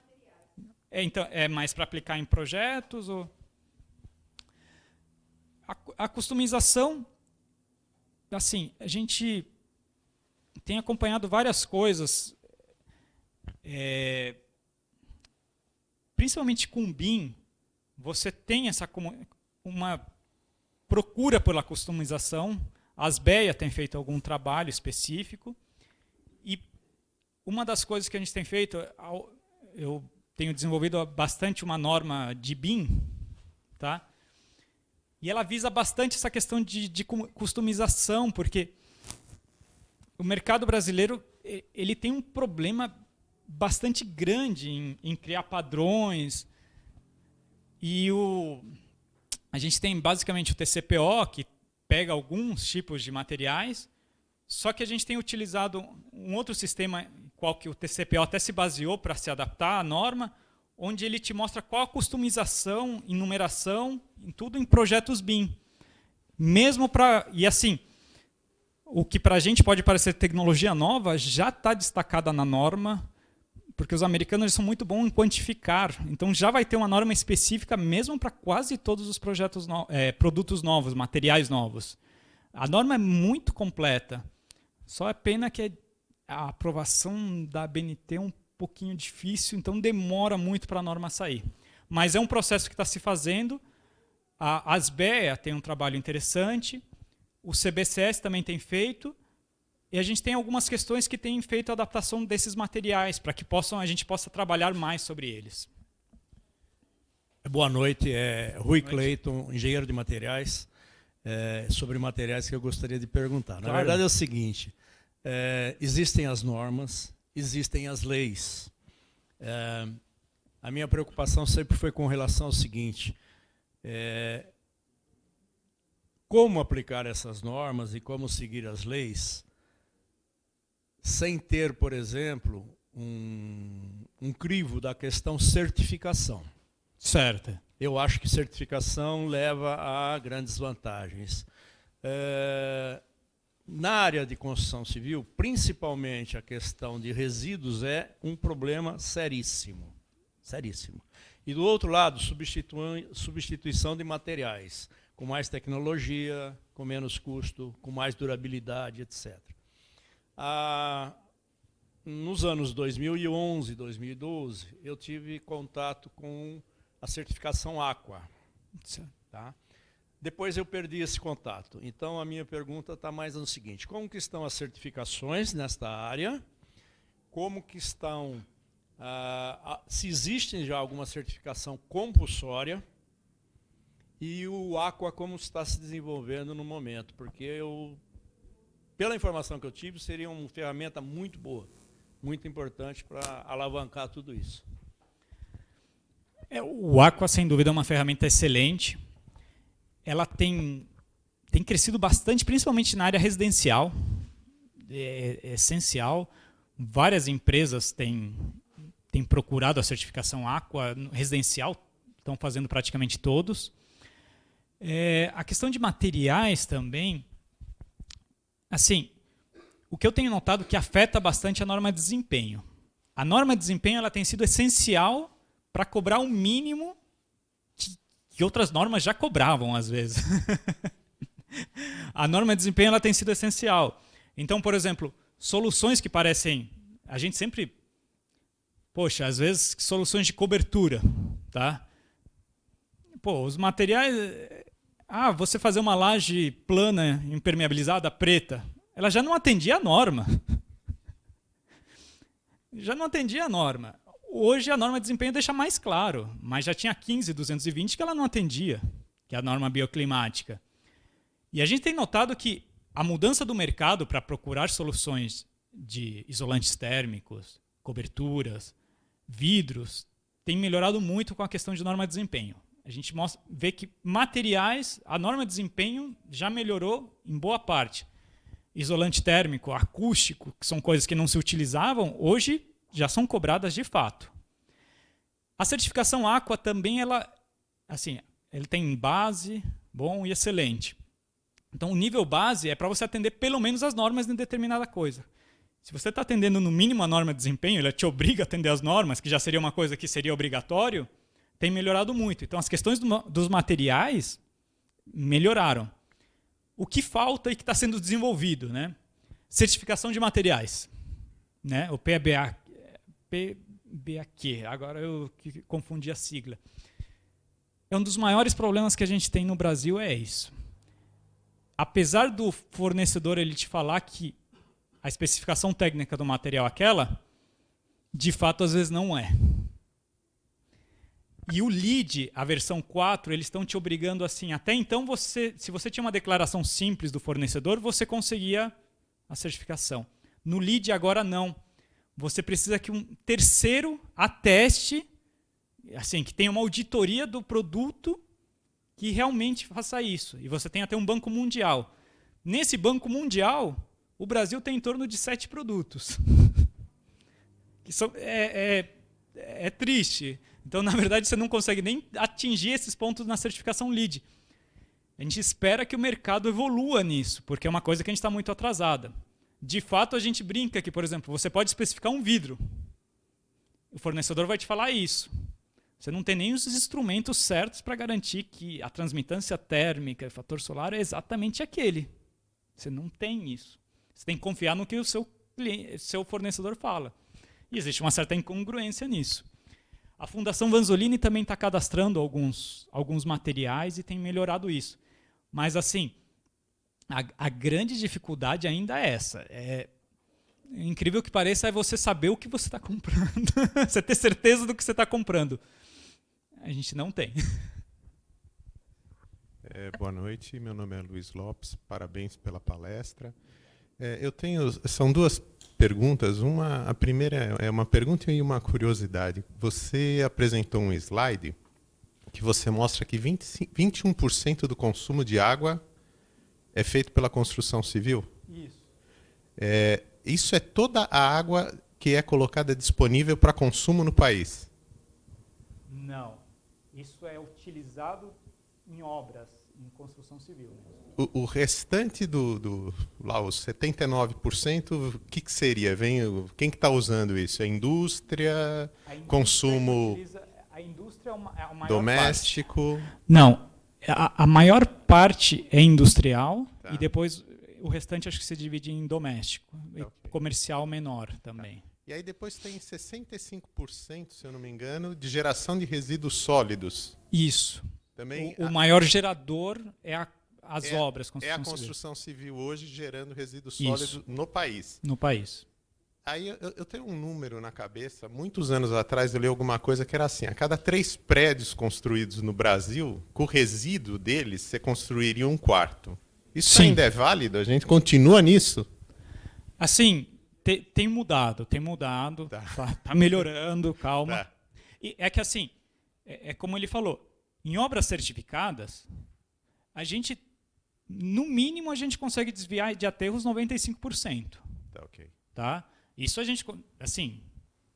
Então, é mais para aplicar em projetos? Ou... A customização, assim, a gente tem acompanhado várias coisas, principalmente com o BIM, você tem uma procura pela customização, a Asbeia tem feito algum trabalho específico, e uma das coisas que a gente tem feito, eu tenho desenvolvido bastante uma norma de BIM, tá? E ela visa bastante essa questão de customização, porque o mercado brasileiro ele tem um problema bastante grande em criar padrões. E a gente tem basicamente o TCPO, que pega alguns tipos de materiais, só que a gente tem utilizado um outro sistema, qual que o TCPO até se baseou para se adaptar à norma, onde ele te mostra qual a customização, em numeração, em tudo em projetos BIM. Mesmo para... E assim, o que para a gente pode parecer tecnologia nova, já está destacada na norma, porque os americanos eles são muito bons em quantificar. Então já vai ter uma norma específica mesmo para quase todos os produtos novos, materiais novos. A norma é muito completa. Só é pena que a aprovação da ABNT é um pouquinho difícil, então demora muito para a norma sair. Mas é um processo que está se fazendo. A Asbeia tem um trabalho interessante, o CBCS também tem feito, e a gente tem algumas questões que têm feito a adaptação desses materiais, para que a gente possa trabalhar mais sobre eles. Boa noite, Rui Cleiton, engenheiro de materiais, sobre materiais que eu gostaria de perguntar. Na verdade é o seguinte, existem as normas, existem as leis. A minha preocupação sempre foi com relação ao seguinte, como aplicar essas normas e como seguir as leis, sem ter, por exemplo, um crivo da questão certificação. Certo. Eu acho que certificação leva a grandes vantagens. Na área de construção civil, principalmente a questão de resíduos é um problema seríssimo. Seríssimo. E do outro lado, substituição de materiais, com mais tecnologia, com menos custo, com mais durabilidade, etc. Nos anos 2011, 2012, eu tive contato com a certificação Aqua. Tá? Depois eu perdi esse contato. Então, a minha pergunta está mais no seguinte: como que estão as certificações nesta área? Como que estão... se existe já alguma certificação compulsória? E o Aqua como está se desenvolvendo no momento? Porque pela informação que eu tive, seria uma ferramenta muito boa, muito importante para alavancar tudo isso. O Aqua, sem dúvida, é uma ferramenta excelente. Ela tem crescido bastante, principalmente na área residencial. É essencial. Várias empresas têm procurado a certificação Aqua residencial, estão fazendo praticamente todos. A questão de materiais também, assim, o que eu tenho notado que afeta bastante a norma de desempenho. A norma de desempenho ela tem sido essencial para cobrar o mínimo que outras normas já cobravam, às vezes. A norma de desempenho ela tem sido essencial. Então, por exemplo, soluções que parecem... A gente sempre... Poxa, às vezes, soluções de cobertura. Tá? Pô, os materiais... você fazer uma laje plana, impermeabilizada, preta, ela já não atendia a norma. Já não atendia a norma. Hoje a norma de desempenho deixa mais claro, mas já tinha 15.220 que ela não atendia, que é a norma bioclimática. E a gente tem notado que a mudança do mercado para procurar soluções de isolantes térmicos, coberturas, vidros, tem melhorado muito com a questão de norma de desempenho. A gente vê que materiais, a norma de desempenho já melhorou em boa parte. Isolante térmico, acústico, que são coisas que não se utilizavam, hoje já são cobradas de fato. A certificação Aqua também, ela tem base, bom e excelente. Então, o nível base é para você atender pelo menos as normas em determinada coisa. Se você está atendendo no mínimo a norma de desempenho, ela te obriga a atender as normas, que já seria uma coisa que seria obrigatório, tem melhorado muito. Então, as questões dos materiais melhoraram. O que falta e que está sendo desenvolvido, né? Certificação de materiais. Né? O PBAQ, agora eu confundi a sigla. Um dos maiores problemas que a gente tem no Brasil é isso. Apesar do fornecedor ele te falar que a especificação técnica do material é aquela, de fato, às vezes não é. E o LEED, a versão 4, eles estão te obrigando assim. Até então, se você tinha uma declaração simples do fornecedor, você conseguia a certificação. No LEED, agora não. Você precisa que um terceiro ateste, assim, que tenha uma auditoria do produto que realmente faça isso. E você tem até um banco mundial. Nesse banco mundial, o Brasil tem em torno de 7 produtos. É triste. Então, na verdade, você não consegue nem atingir esses pontos na certificação LEED. A gente espera que o mercado evolua nisso, porque é uma coisa que a gente está muito atrasada. De fato, a gente brinca que, por exemplo, você pode especificar um vidro. O fornecedor vai te falar isso. Você não tem nem os instrumentos certos para garantir que a transmitância térmica e o fator solar é exatamente aquele. Você não tem isso. Você tem que confiar no que o seu fornecedor fala. E existe uma certa incongruência nisso. A Fundação Vanzolini também está cadastrando alguns materiais e tem melhorado isso. Mas, assim, a grande dificuldade ainda é essa. Incrível que pareça, é você saber o que você está comprando. Você ter certeza do que você está comprando. A gente não tem. Boa noite, meu nome é Luiz Lopes, parabéns pela palestra. São duas perguntas. A primeira é uma pergunta e uma curiosidade. Você apresentou um slide que você mostra que 21% do consumo de água é feito pela construção civil? Isso. Isso é toda a água que é colocada disponível para consumo no país? Não. Isso é utilizado em obras, em construção civil. O restante lá, os 79%, o que seria? Quem que está usando isso? A indústria consumo a indústria é o maior doméstico? Parte. Não. A maior parte é industrial Tá. e depois o restante acho que se divide em doméstico. E Ok. comercial menor também. E aí depois tem 65%, se eu não me engano, de geração de resíduos sólidos. Isso. Também O maior gerador é as é- obras, é a construção civil, construção civil hoje gerando resíduos Isso. sólidos no país. no país. Aí eu tenho um número na cabeça. Muitos anos atrás eu li alguma coisa que era assim: a cada 3 prédios construídos no Brasil, com o resíduo deles, você construiria um quarto. Isso Sim. ainda é válido? A gente continua nisso? Assim, tem mudado, tá melhorando, calma. Tá. E é que assim, é como ele falou, em obras certificadas, a gente, no mínimo, a gente consegue desviar de aterros 95%. Tá, ok. Tá? Isso a gente, assim,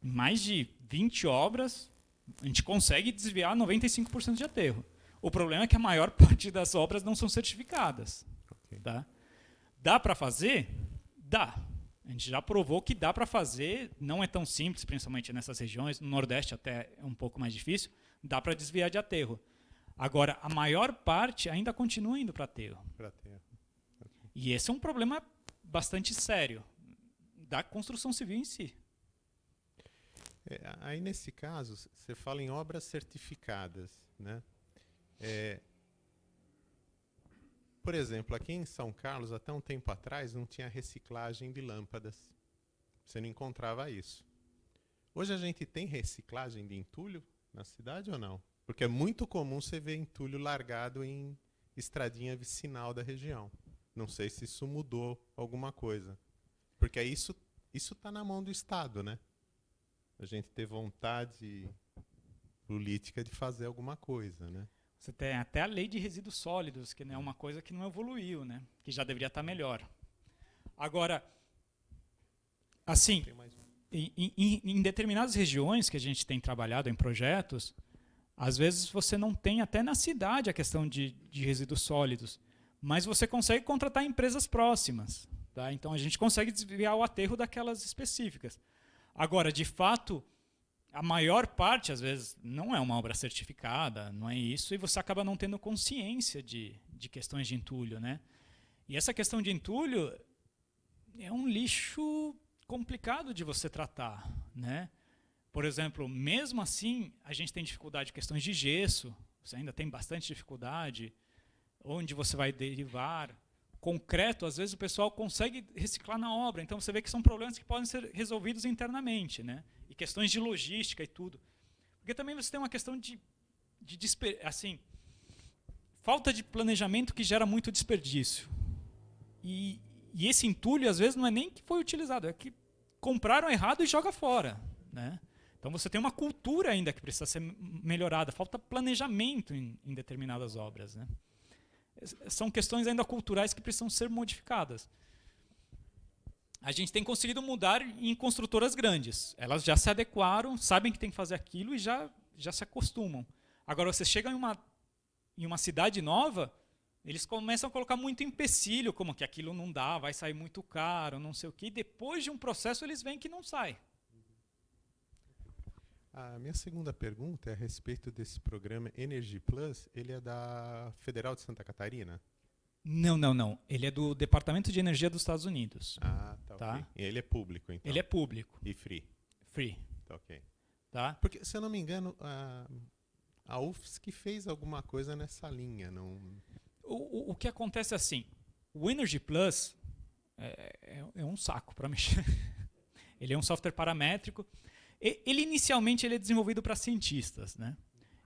em mais de 20 obras, a gente consegue desviar 95% de aterro. O problema é que a maior parte das obras não são certificadas. Ok. Tá? Dá para fazer? Dá. A gente já provou que dá para fazer, não é tão simples, principalmente nessas regiões, no Nordeste até é um pouco mais difícil, dá para desviar de aterro. Agora, a maior parte ainda continua indo para aterro. Pra ter. E esse é um problema bastante sério da construção civil em si. Aí, nesse caso, você fala em obras certificadas, né? Por exemplo, aqui em São Carlos, até um tempo atrás, não tinha reciclagem de lâmpadas. Você não encontrava isso. Hoje a gente tem reciclagem de entulho na cidade ou não? Porque é muito comum você ver entulho largado em estradinha vicinal da região. Não sei se isso mudou alguma coisa. Porque isso está na mão do Estado, né? A gente ter vontade política de fazer alguma coisa, né? Você tem até a lei de resíduos sólidos, que é uma coisa que não evoluiu, né? Que já deveria estar melhor. Agora, assim, Tem mais um. em determinadas regiões que a gente tem trabalhado em projetos, às vezes você não tem até na cidade a questão de resíduos sólidos, mas você consegue contratar empresas próximas. Tá? Então a gente consegue desviar o aterro daquelas específicas. Agora, de fato, a maior parte, às vezes, não é uma obra certificada, não é isso, e você acaba não tendo consciência de questões de entulho. Né? E essa questão de entulho é um lixo complicado de você tratar. Né? Por exemplo, mesmo assim, a gente tem dificuldade em questões de gesso, você ainda tem bastante dificuldade, onde você vai derivar. Concreto, às vezes o pessoal consegue reciclar na obra, então você vê que são problemas que podem ser resolvidos internamente, né? E questões de logística e tudo. Porque também você tem uma questão de assim, falta de planejamento que gera muito desperdício. E esse entulho, às vezes, não é nem que foi utilizado, é que compraram errado e joga fora, né? Então você tem uma cultura ainda que precisa ser melhorada, falta planejamento em determinadas obras, né? São questões ainda culturais que precisam ser modificadas. A gente tem conseguido mudar em construtoras grandes. Elas já se adequaram, sabem que tem que fazer aquilo e já se acostumam. Agora, você chega em uma cidade nova, eles começam a colocar muito empecilho, como que aquilo não dá, vai sair muito caro, não sei o quê. E depois de um processo, eles veem que não sai. A minha segunda pergunta é a respeito desse programa Energy Plus. Ele é da Federal de Santa Catarina? Não. Ele é do Departamento de Energia dos Estados Unidos. Ah, tá, Tá. ok. E ele é público, então? Ele é público, E free? free. Tá, ok. Tá? Porque, se eu não me engano, a UFSC fez alguma coisa nessa linha, não... O que acontece é assim, o Energy Plus é um saco para mexer. Ele é um software paramétrico. Ele inicialmente ele é desenvolvido para cientistas, né?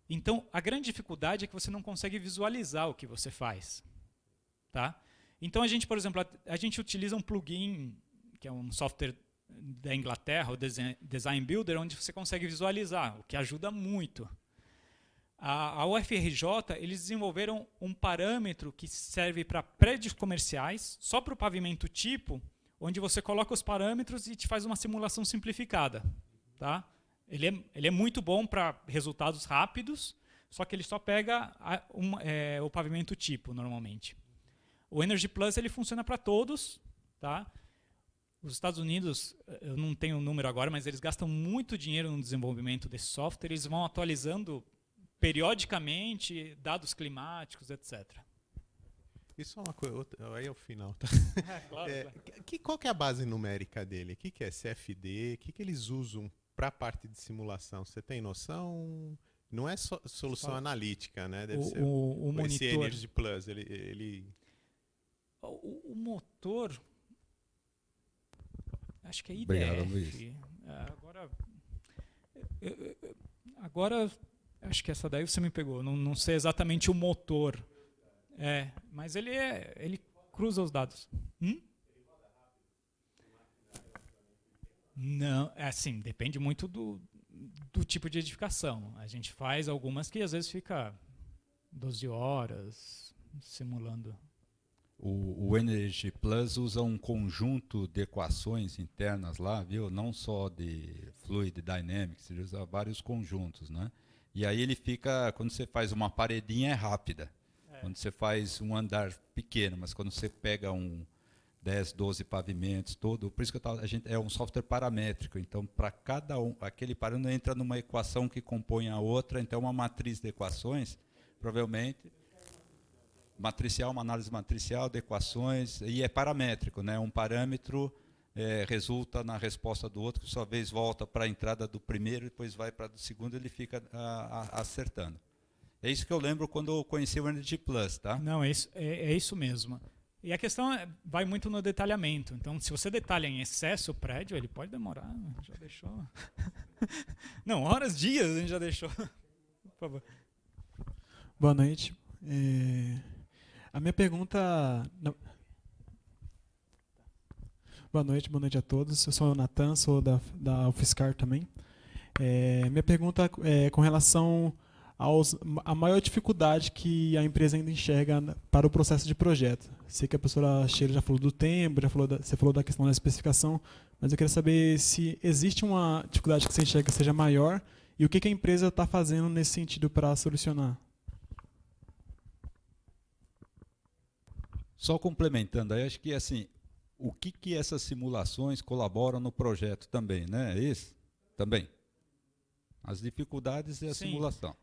Então a grande dificuldade é que você não consegue visualizar o que você faz, tá? Então a gente, por exemplo, a gente utiliza um plugin que é um software da Inglaterra, o Design Builder, onde você consegue visualizar, o que ajuda muito. A UFRJ, eles desenvolveram um parâmetro que serve para prédios comerciais, só para o pavimento tipo, onde você coloca os parâmetros e te faz uma simulação simplificada. Tá? Ele é muito bom para resultados rápidos, só que ele só pega o pavimento tipo, normalmente. O Energy Plus ele funciona para todos. Tá? Os Estados Unidos, eu não tenho o número agora, mas eles gastam muito dinheiro no desenvolvimento desse software, eles vão atualizando periodicamente, dados climáticos, etc. Isso é uma coisa, aí é o final. Tá? Claro, claro. Qual que é a base numérica dele? O que é CFD? O que eles usam para a parte de simulação? Você tem noção? Não é solução analítica, né? Deve ser O monitor. Esse Energy Plus, O motor, acho que é IDF. Obrigado, Luiz. Agora, acho que essa daí você me pegou. Não sei exatamente o motor. Mas ele cruza os dados. Não, assim, depende muito do tipo de edificação. A gente faz algumas que às vezes fica 12 horas simulando. O Energy Plus usa um conjunto de equações internas lá, viu? Não só de Fluid Dynamics, ele usa vários conjuntos, né? E aí ele fica, quando você faz uma paredinha é rápida. Quando você faz um andar pequeno, mas quando você pega 10, 12 pavimentos, todo, por isso que a gente é um software paramétrico, então para cada aquele parâmetro entra numa equação que compõe a outra, então uma matriz de equações, provavelmente matricial, uma análise matricial de equações, e é paramétrico, né? Um parâmetro resulta na resposta do outro, que por sua vez volta para a entrada do primeiro, depois vai para o segundo, ele fica acertando. É isso que eu lembro quando eu conheci o Energy Plus, tá? Não, é isso mesmo. E a questão vai muito no detalhamento. Então, se você detalha em excesso o prédio, ele pode demorar. Já deixou. Não, horas, dias a gente já deixou. Por favor. Boa noite. A minha pergunta... Boa noite a todos. Eu sou o Natan, sou da UFSCar também. Minha pergunta é com relação a maior dificuldade que a empresa ainda enxerga para o processo de projeto. Sei que a professora Sheila já falou do tempo, você falou da questão da especificação, mas eu queria saber se existe uma dificuldade que você enxerga que seja maior e o que a empresa está fazendo nesse sentido para solucionar. Só complementando, aí acho que assim, o que essas simulações colaboram no projeto também, né? É isso? Também. As dificuldades e a simulação.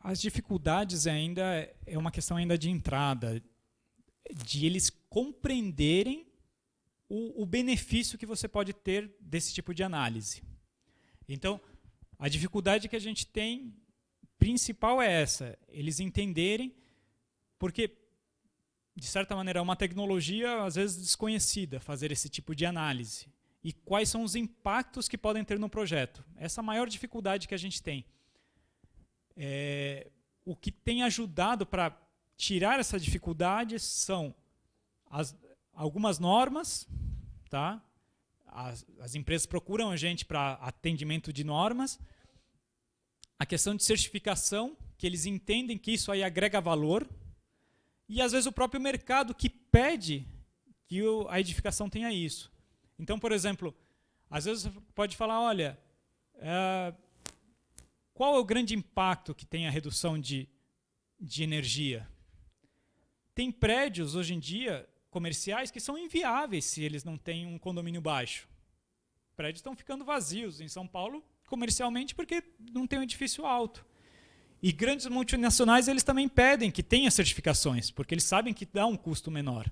As dificuldades ainda é uma questão ainda de entrada, de eles compreenderem o benefício que você pode ter desse tipo de análise. Então, a dificuldade que a gente tem principal é essa, eles entenderem, porque, de certa maneira, é uma tecnologia, às vezes, desconhecida, fazer esse tipo de análise. E quais são os impactos que podem ter no projeto. Essa é a maior dificuldade que a gente tem. O que tem ajudado para tirar essa dificuldade são algumas normas. Tá? As empresas procuram a gente para atendimento de normas. A questão de certificação, que eles entendem que isso aí agrega valor. E, às vezes, o próprio mercado que pede que a edificação tenha isso. Então, por exemplo, às vezes você pode falar, olha, qual é o grande impacto que tem a redução de energia? Tem prédios, hoje em dia, comerciais, que são inviáveis se eles não têm um condomínio baixo. Prédios estão ficando vazios em São Paulo, comercialmente, porque não tem um edifício alto. E grandes multinacionais, eles também pedem que tenha certificações, porque eles sabem que dá um custo menor.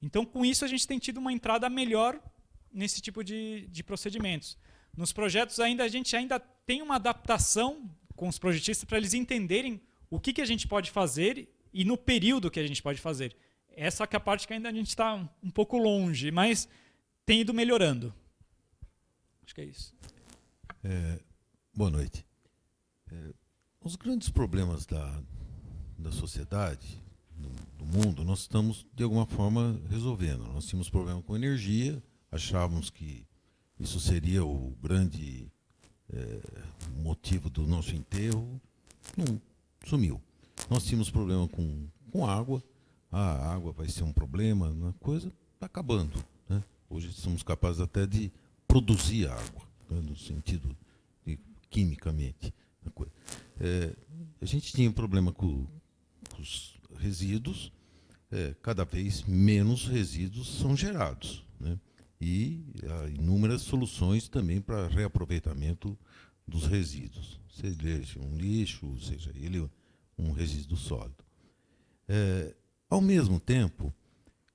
Então, com isso, a gente tem tido uma entrada melhor nesse tipo de procedimentos. Nos projetos, a gente ainda tem uma adaptação com os projetistas para eles entenderem o que a gente pode fazer e no período que a gente pode fazer. Essa que é a parte que ainda a gente está um pouco longe, mas tem ido melhorando. Acho que é isso. Boa noite. Os grandes problemas da sociedade, do mundo, nós estamos, de alguma forma, resolvendo. Nós tínhamos problema com energia, achávamos que isso seria o grande motivo do nosso enterro, não sumiu. Nós tínhamos problema com água, a água vai ser um problema, uma coisa está acabando, né? Hoje somos capazes até de produzir água, né, no sentido de quimicamente. A gente tinha um problema com os resíduos, cada vez menos resíduos são gerados, né? E há inúmeras soluções também para reaproveitamento dos resíduos, seja ele um lixo, seja ele um resíduo sólido. Ao mesmo tempo,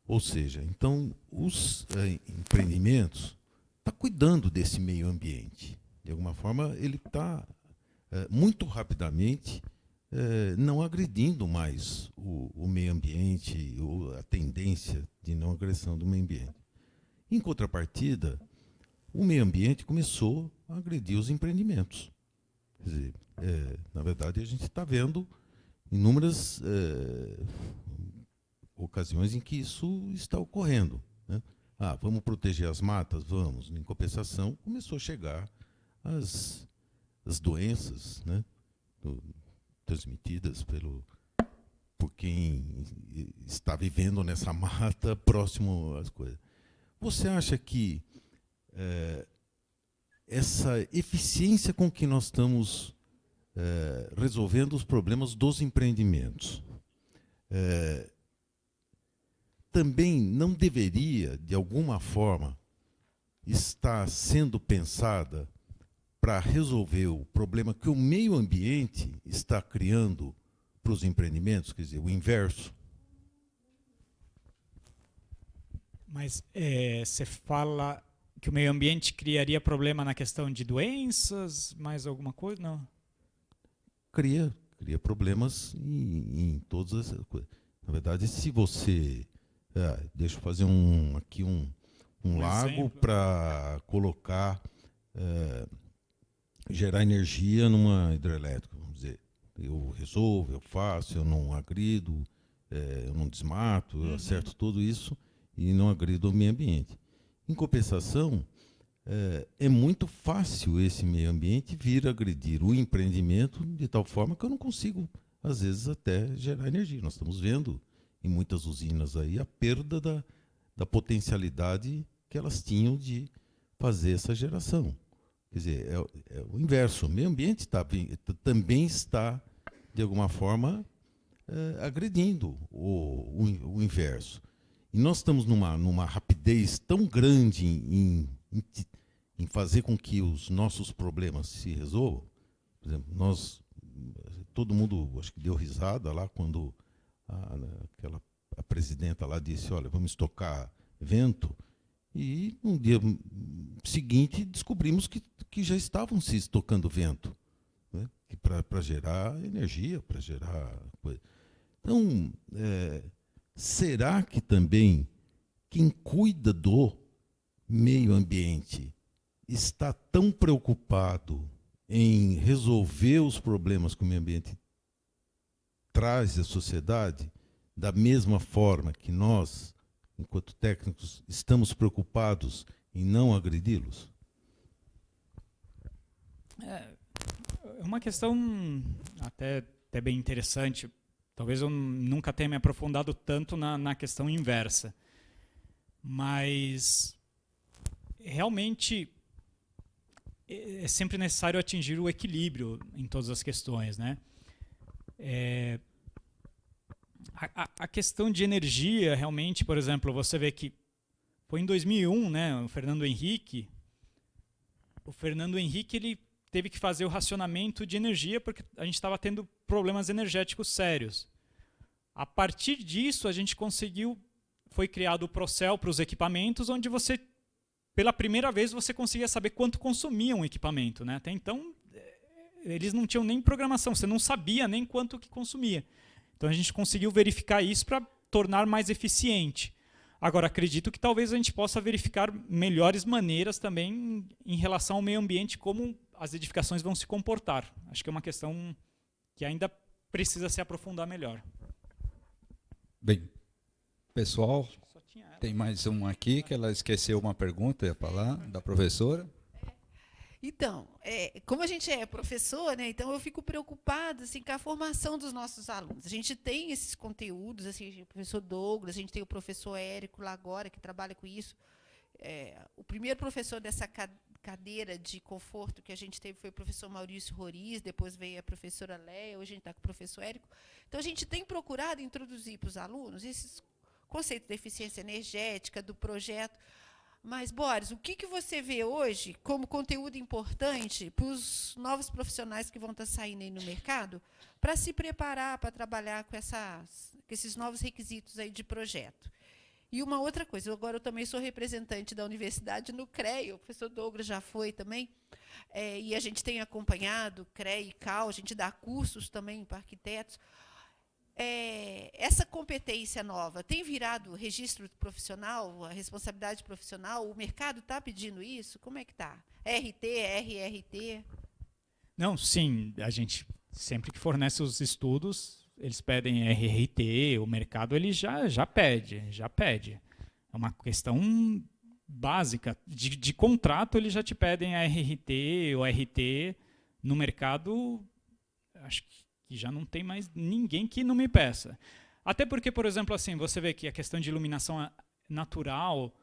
ou seja, então os empreendimentos estão cuidando desse meio ambiente. De alguma forma, ele está muito rapidamente não agredindo mais o meio ambiente, ou a tendência de não agressão do meio ambiente. Em contrapartida, o meio ambiente começou a agredir os empreendimentos. Quer dizer, na verdade, a gente está vendo inúmeras ocasiões em que isso está ocorrendo, né? Vamos proteger as matas? Vamos. Em compensação, começou a chegar as doenças, né, transmitidas por quem está vivendo nessa mata próximo às coisas. Você acha que essa eficiência com que nós estamos resolvendo os problemas dos empreendimentos também não deveria, de alguma forma, estar sendo pensada para resolver o problema que o meio ambiente está criando para os empreendimentos, quer dizer, o inverso? Mas você fala que o meio ambiente criaria problema na questão de doenças, mais alguma coisa? Não. Cria problemas em todas as coisas. Na verdade, se você... deixa eu fazer aqui um lago para colocar... gerar energia numa hidrelétrica. Vamos dizer, eu resolvo, eu faço, eu não agrido, eu não desmato, eu acerto tudo isso e não agrido o meio ambiente. Em compensação, é muito fácil esse meio ambiente vir agredir o empreendimento de tal forma que eu não consigo, às vezes, até gerar energia. Nós estamos vendo em muitas usinas aí a perda da potencialidade que elas tinham de fazer essa geração. Quer dizer, é o inverso. O meio ambiente também está, de alguma forma, agredindo o inverso. E nós estamos numa rapidez tão grande em fazer com que os nossos problemas se resolvam. Por exemplo, todo mundo acho que deu risada lá quando a presidenta lá disse, olha, vamos estocar vento. E no dia seguinte descobrimos que já estavam se estocando vento, né? Para gerar energia, para gerar coisa. Então, será que também quem cuida do meio ambiente está tão preocupado em resolver os problemas que o meio ambiente traz à sociedade, da mesma forma que nós, enquanto técnicos, estamos preocupados em não agredi-los? É uma questão até bem interessante. Talvez eu nunca tenha me aprofundado tanto na questão inversa. Mas, realmente, é sempre necessário atingir o equilíbrio em todas as questões, né? A questão de energia, realmente, por exemplo, você vê que foi em 2001, né, o Fernando Henrique ele teve que fazer o racionamento de energia porque a gente estava tendo problemas energéticos sérios. A partir disso, a gente foi criado o Procel para os equipamentos, onde você, pela primeira vez, você conseguia saber quanto consumia um equipamento, né? Até então, eles não tinham nem programação, você não sabia nem quanto que consumia. Então a gente conseguiu verificar isso para tornar mais eficiente. Agora, acredito que talvez a gente possa verificar melhores maneiras também em relação ao meio ambiente, como as edificações vão se comportar. Acho que é uma questão que ainda precisa se aprofundar melhor. Bem, pessoal, tem mais um aqui que ela esqueceu uma pergunta, ia falar, da professora. Então, como a gente é professor, né, então eu fico preocupada assim, com a formação dos nossos alunos. A gente tem esses conteúdos, assim, o professor Douglas, a gente tem o professor Érico lá agora, que trabalha com isso. O primeiro professor dessa cadeira de conforto que a gente teve foi o professor Maurício Roriz, depois veio a professora Léa, hoje a gente está com o professor Érico. Então, a gente tem procurado introduzir para os alunos esses conceitos da eficiência energética, do projeto, Mas, Boris, o que você vê hoje como conteúdo importante para os novos profissionais que vão estar saindo aí no mercado para se preparar para trabalhar com esses novos requisitos aí de projeto? E uma outra coisa, agora eu também sou representante da universidade no CREA, o professor Douglas já foi também, e a gente tem acompanhado CREA e CAL, a gente dá cursos também para arquitetos. Essa competência nova tem virado registro profissional, a responsabilidade profissional? O mercado está pedindo isso? Como é que está? RT, RRT? Não, sim. A gente, sempre que fornece os estudos, eles pedem RRT, o mercado ele já pede. É uma questão básica. De contrato, eles já te pedem a RRT ou RT. No mercado, acho que já não tem mais ninguém que não me peça. Até porque, por exemplo, assim, você vê que a questão de iluminação natural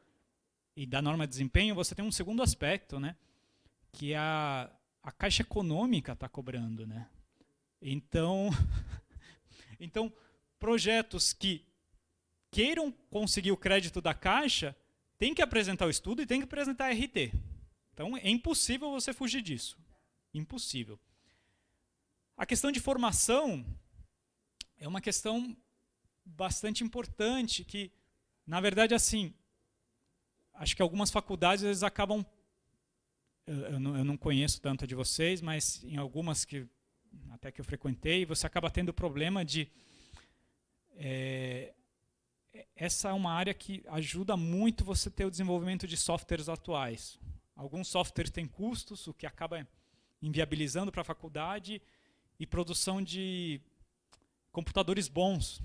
e da norma de desempenho, você tem um segundo aspecto, né? Que a Caixa Econômica está cobrando, né? Então, projetos que queiram conseguir o crédito da Caixa têm que apresentar o estudo e têm que apresentar a RT. Então, é impossível você fugir disso. Impossível. A questão de formação é uma questão bastante importante que, na verdade, assim, acho que algumas faculdades eles acabam, eu não conheço tanto a de vocês, mas em algumas que até que eu frequentei, você acaba tendo problema de... essa é uma área que ajuda muito você ter o desenvolvimento de softwares atuais. Alguns softwares têm custos, o que acaba inviabilizando para a faculdade, e produção de computadores bons.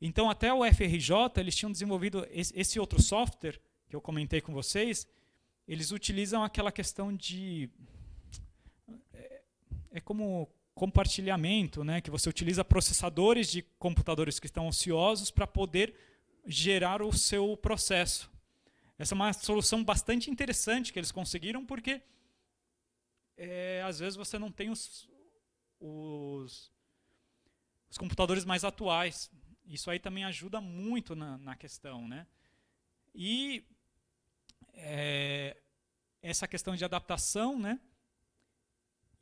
Então, até o FRJ, eles tinham desenvolvido esse outro software, que eu comentei com vocês, eles utilizam aquela questão de... É como compartilhamento, né? Que você utiliza processadores de computadores que estão ociosos para poder gerar o seu processo. Essa é uma solução bastante interessante que eles conseguiram, porque às vezes você não tem os computadores mais atuais. Isso aí também ajuda muito na questão, né? E essa questão de adaptação, né?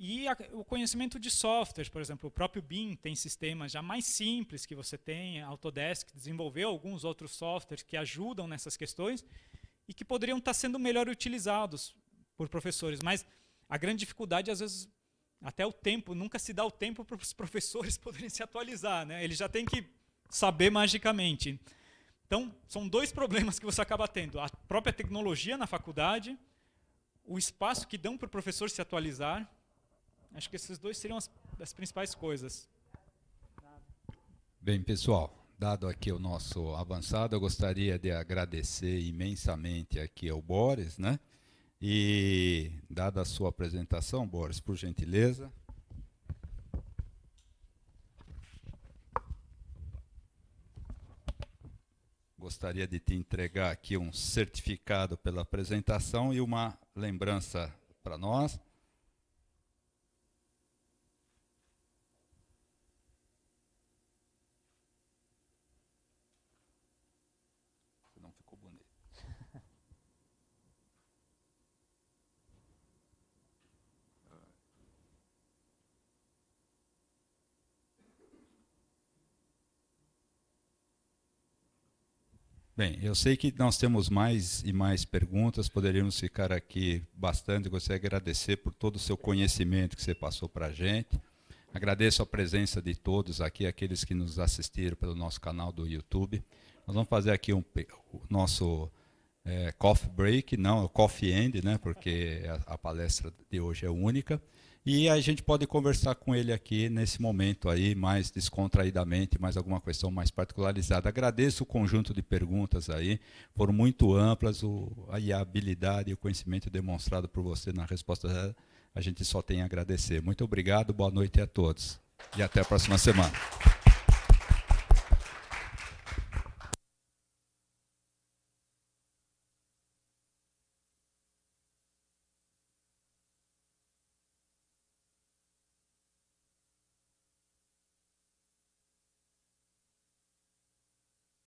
E o conhecimento de softwares, por exemplo, o próprio BIM tem sistemas já mais simples que você tem, a Autodesk desenvolveu alguns outros softwares que ajudam nessas questões e que poderiam estar sendo melhor utilizados por professores. Mas a grande dificuldade, às vezes, até o tempo, nunca se dá o tempo para os professores poderem se atualizar, né? Eles já têm que saber magicamente. Então, são dois problemas que você acaba tendo. A própria tecnologia na faculdade, o espaço que dão para o professor se atualizar. Acho que esses dois seriam as principais coisas. Bem, pessoal, dado aqui o nosso avançado, eu gostaria de agradecer imensamente aqui ao Boris, né? E, dada a sua apresentação, Boris, por gentileza. Gostaria de te entregar aqui um certificado pela apresentação e uma lembrança para nós. Não ficou bonito. Bem, eu sei que nós temos mais e mais perguntas, poderíamos ficar aqui bastante. Gostaria de agradecer por todo o seu conhecimento que você passou para a gente. Agradeço a presença de todos aqui, aqueles que nos assistiram pelo nosso canal do YouTube. Nós vamos fazer aqui o nosso coffee break, não, o coffee end, né, porque a palestra de hoje é única. E a gente pode conversar com ele aqui nesse momento aí, mais descontraidamente, mais alguma questão mais particularizada. Agradeço o conjunto de perguntas aí, foram muito amplas, a habilidade e o conhecimento demonstrado por você na resposta, a gente só tem a agradecer. Muito obrigado, boa noite a todos e até a próxima semana.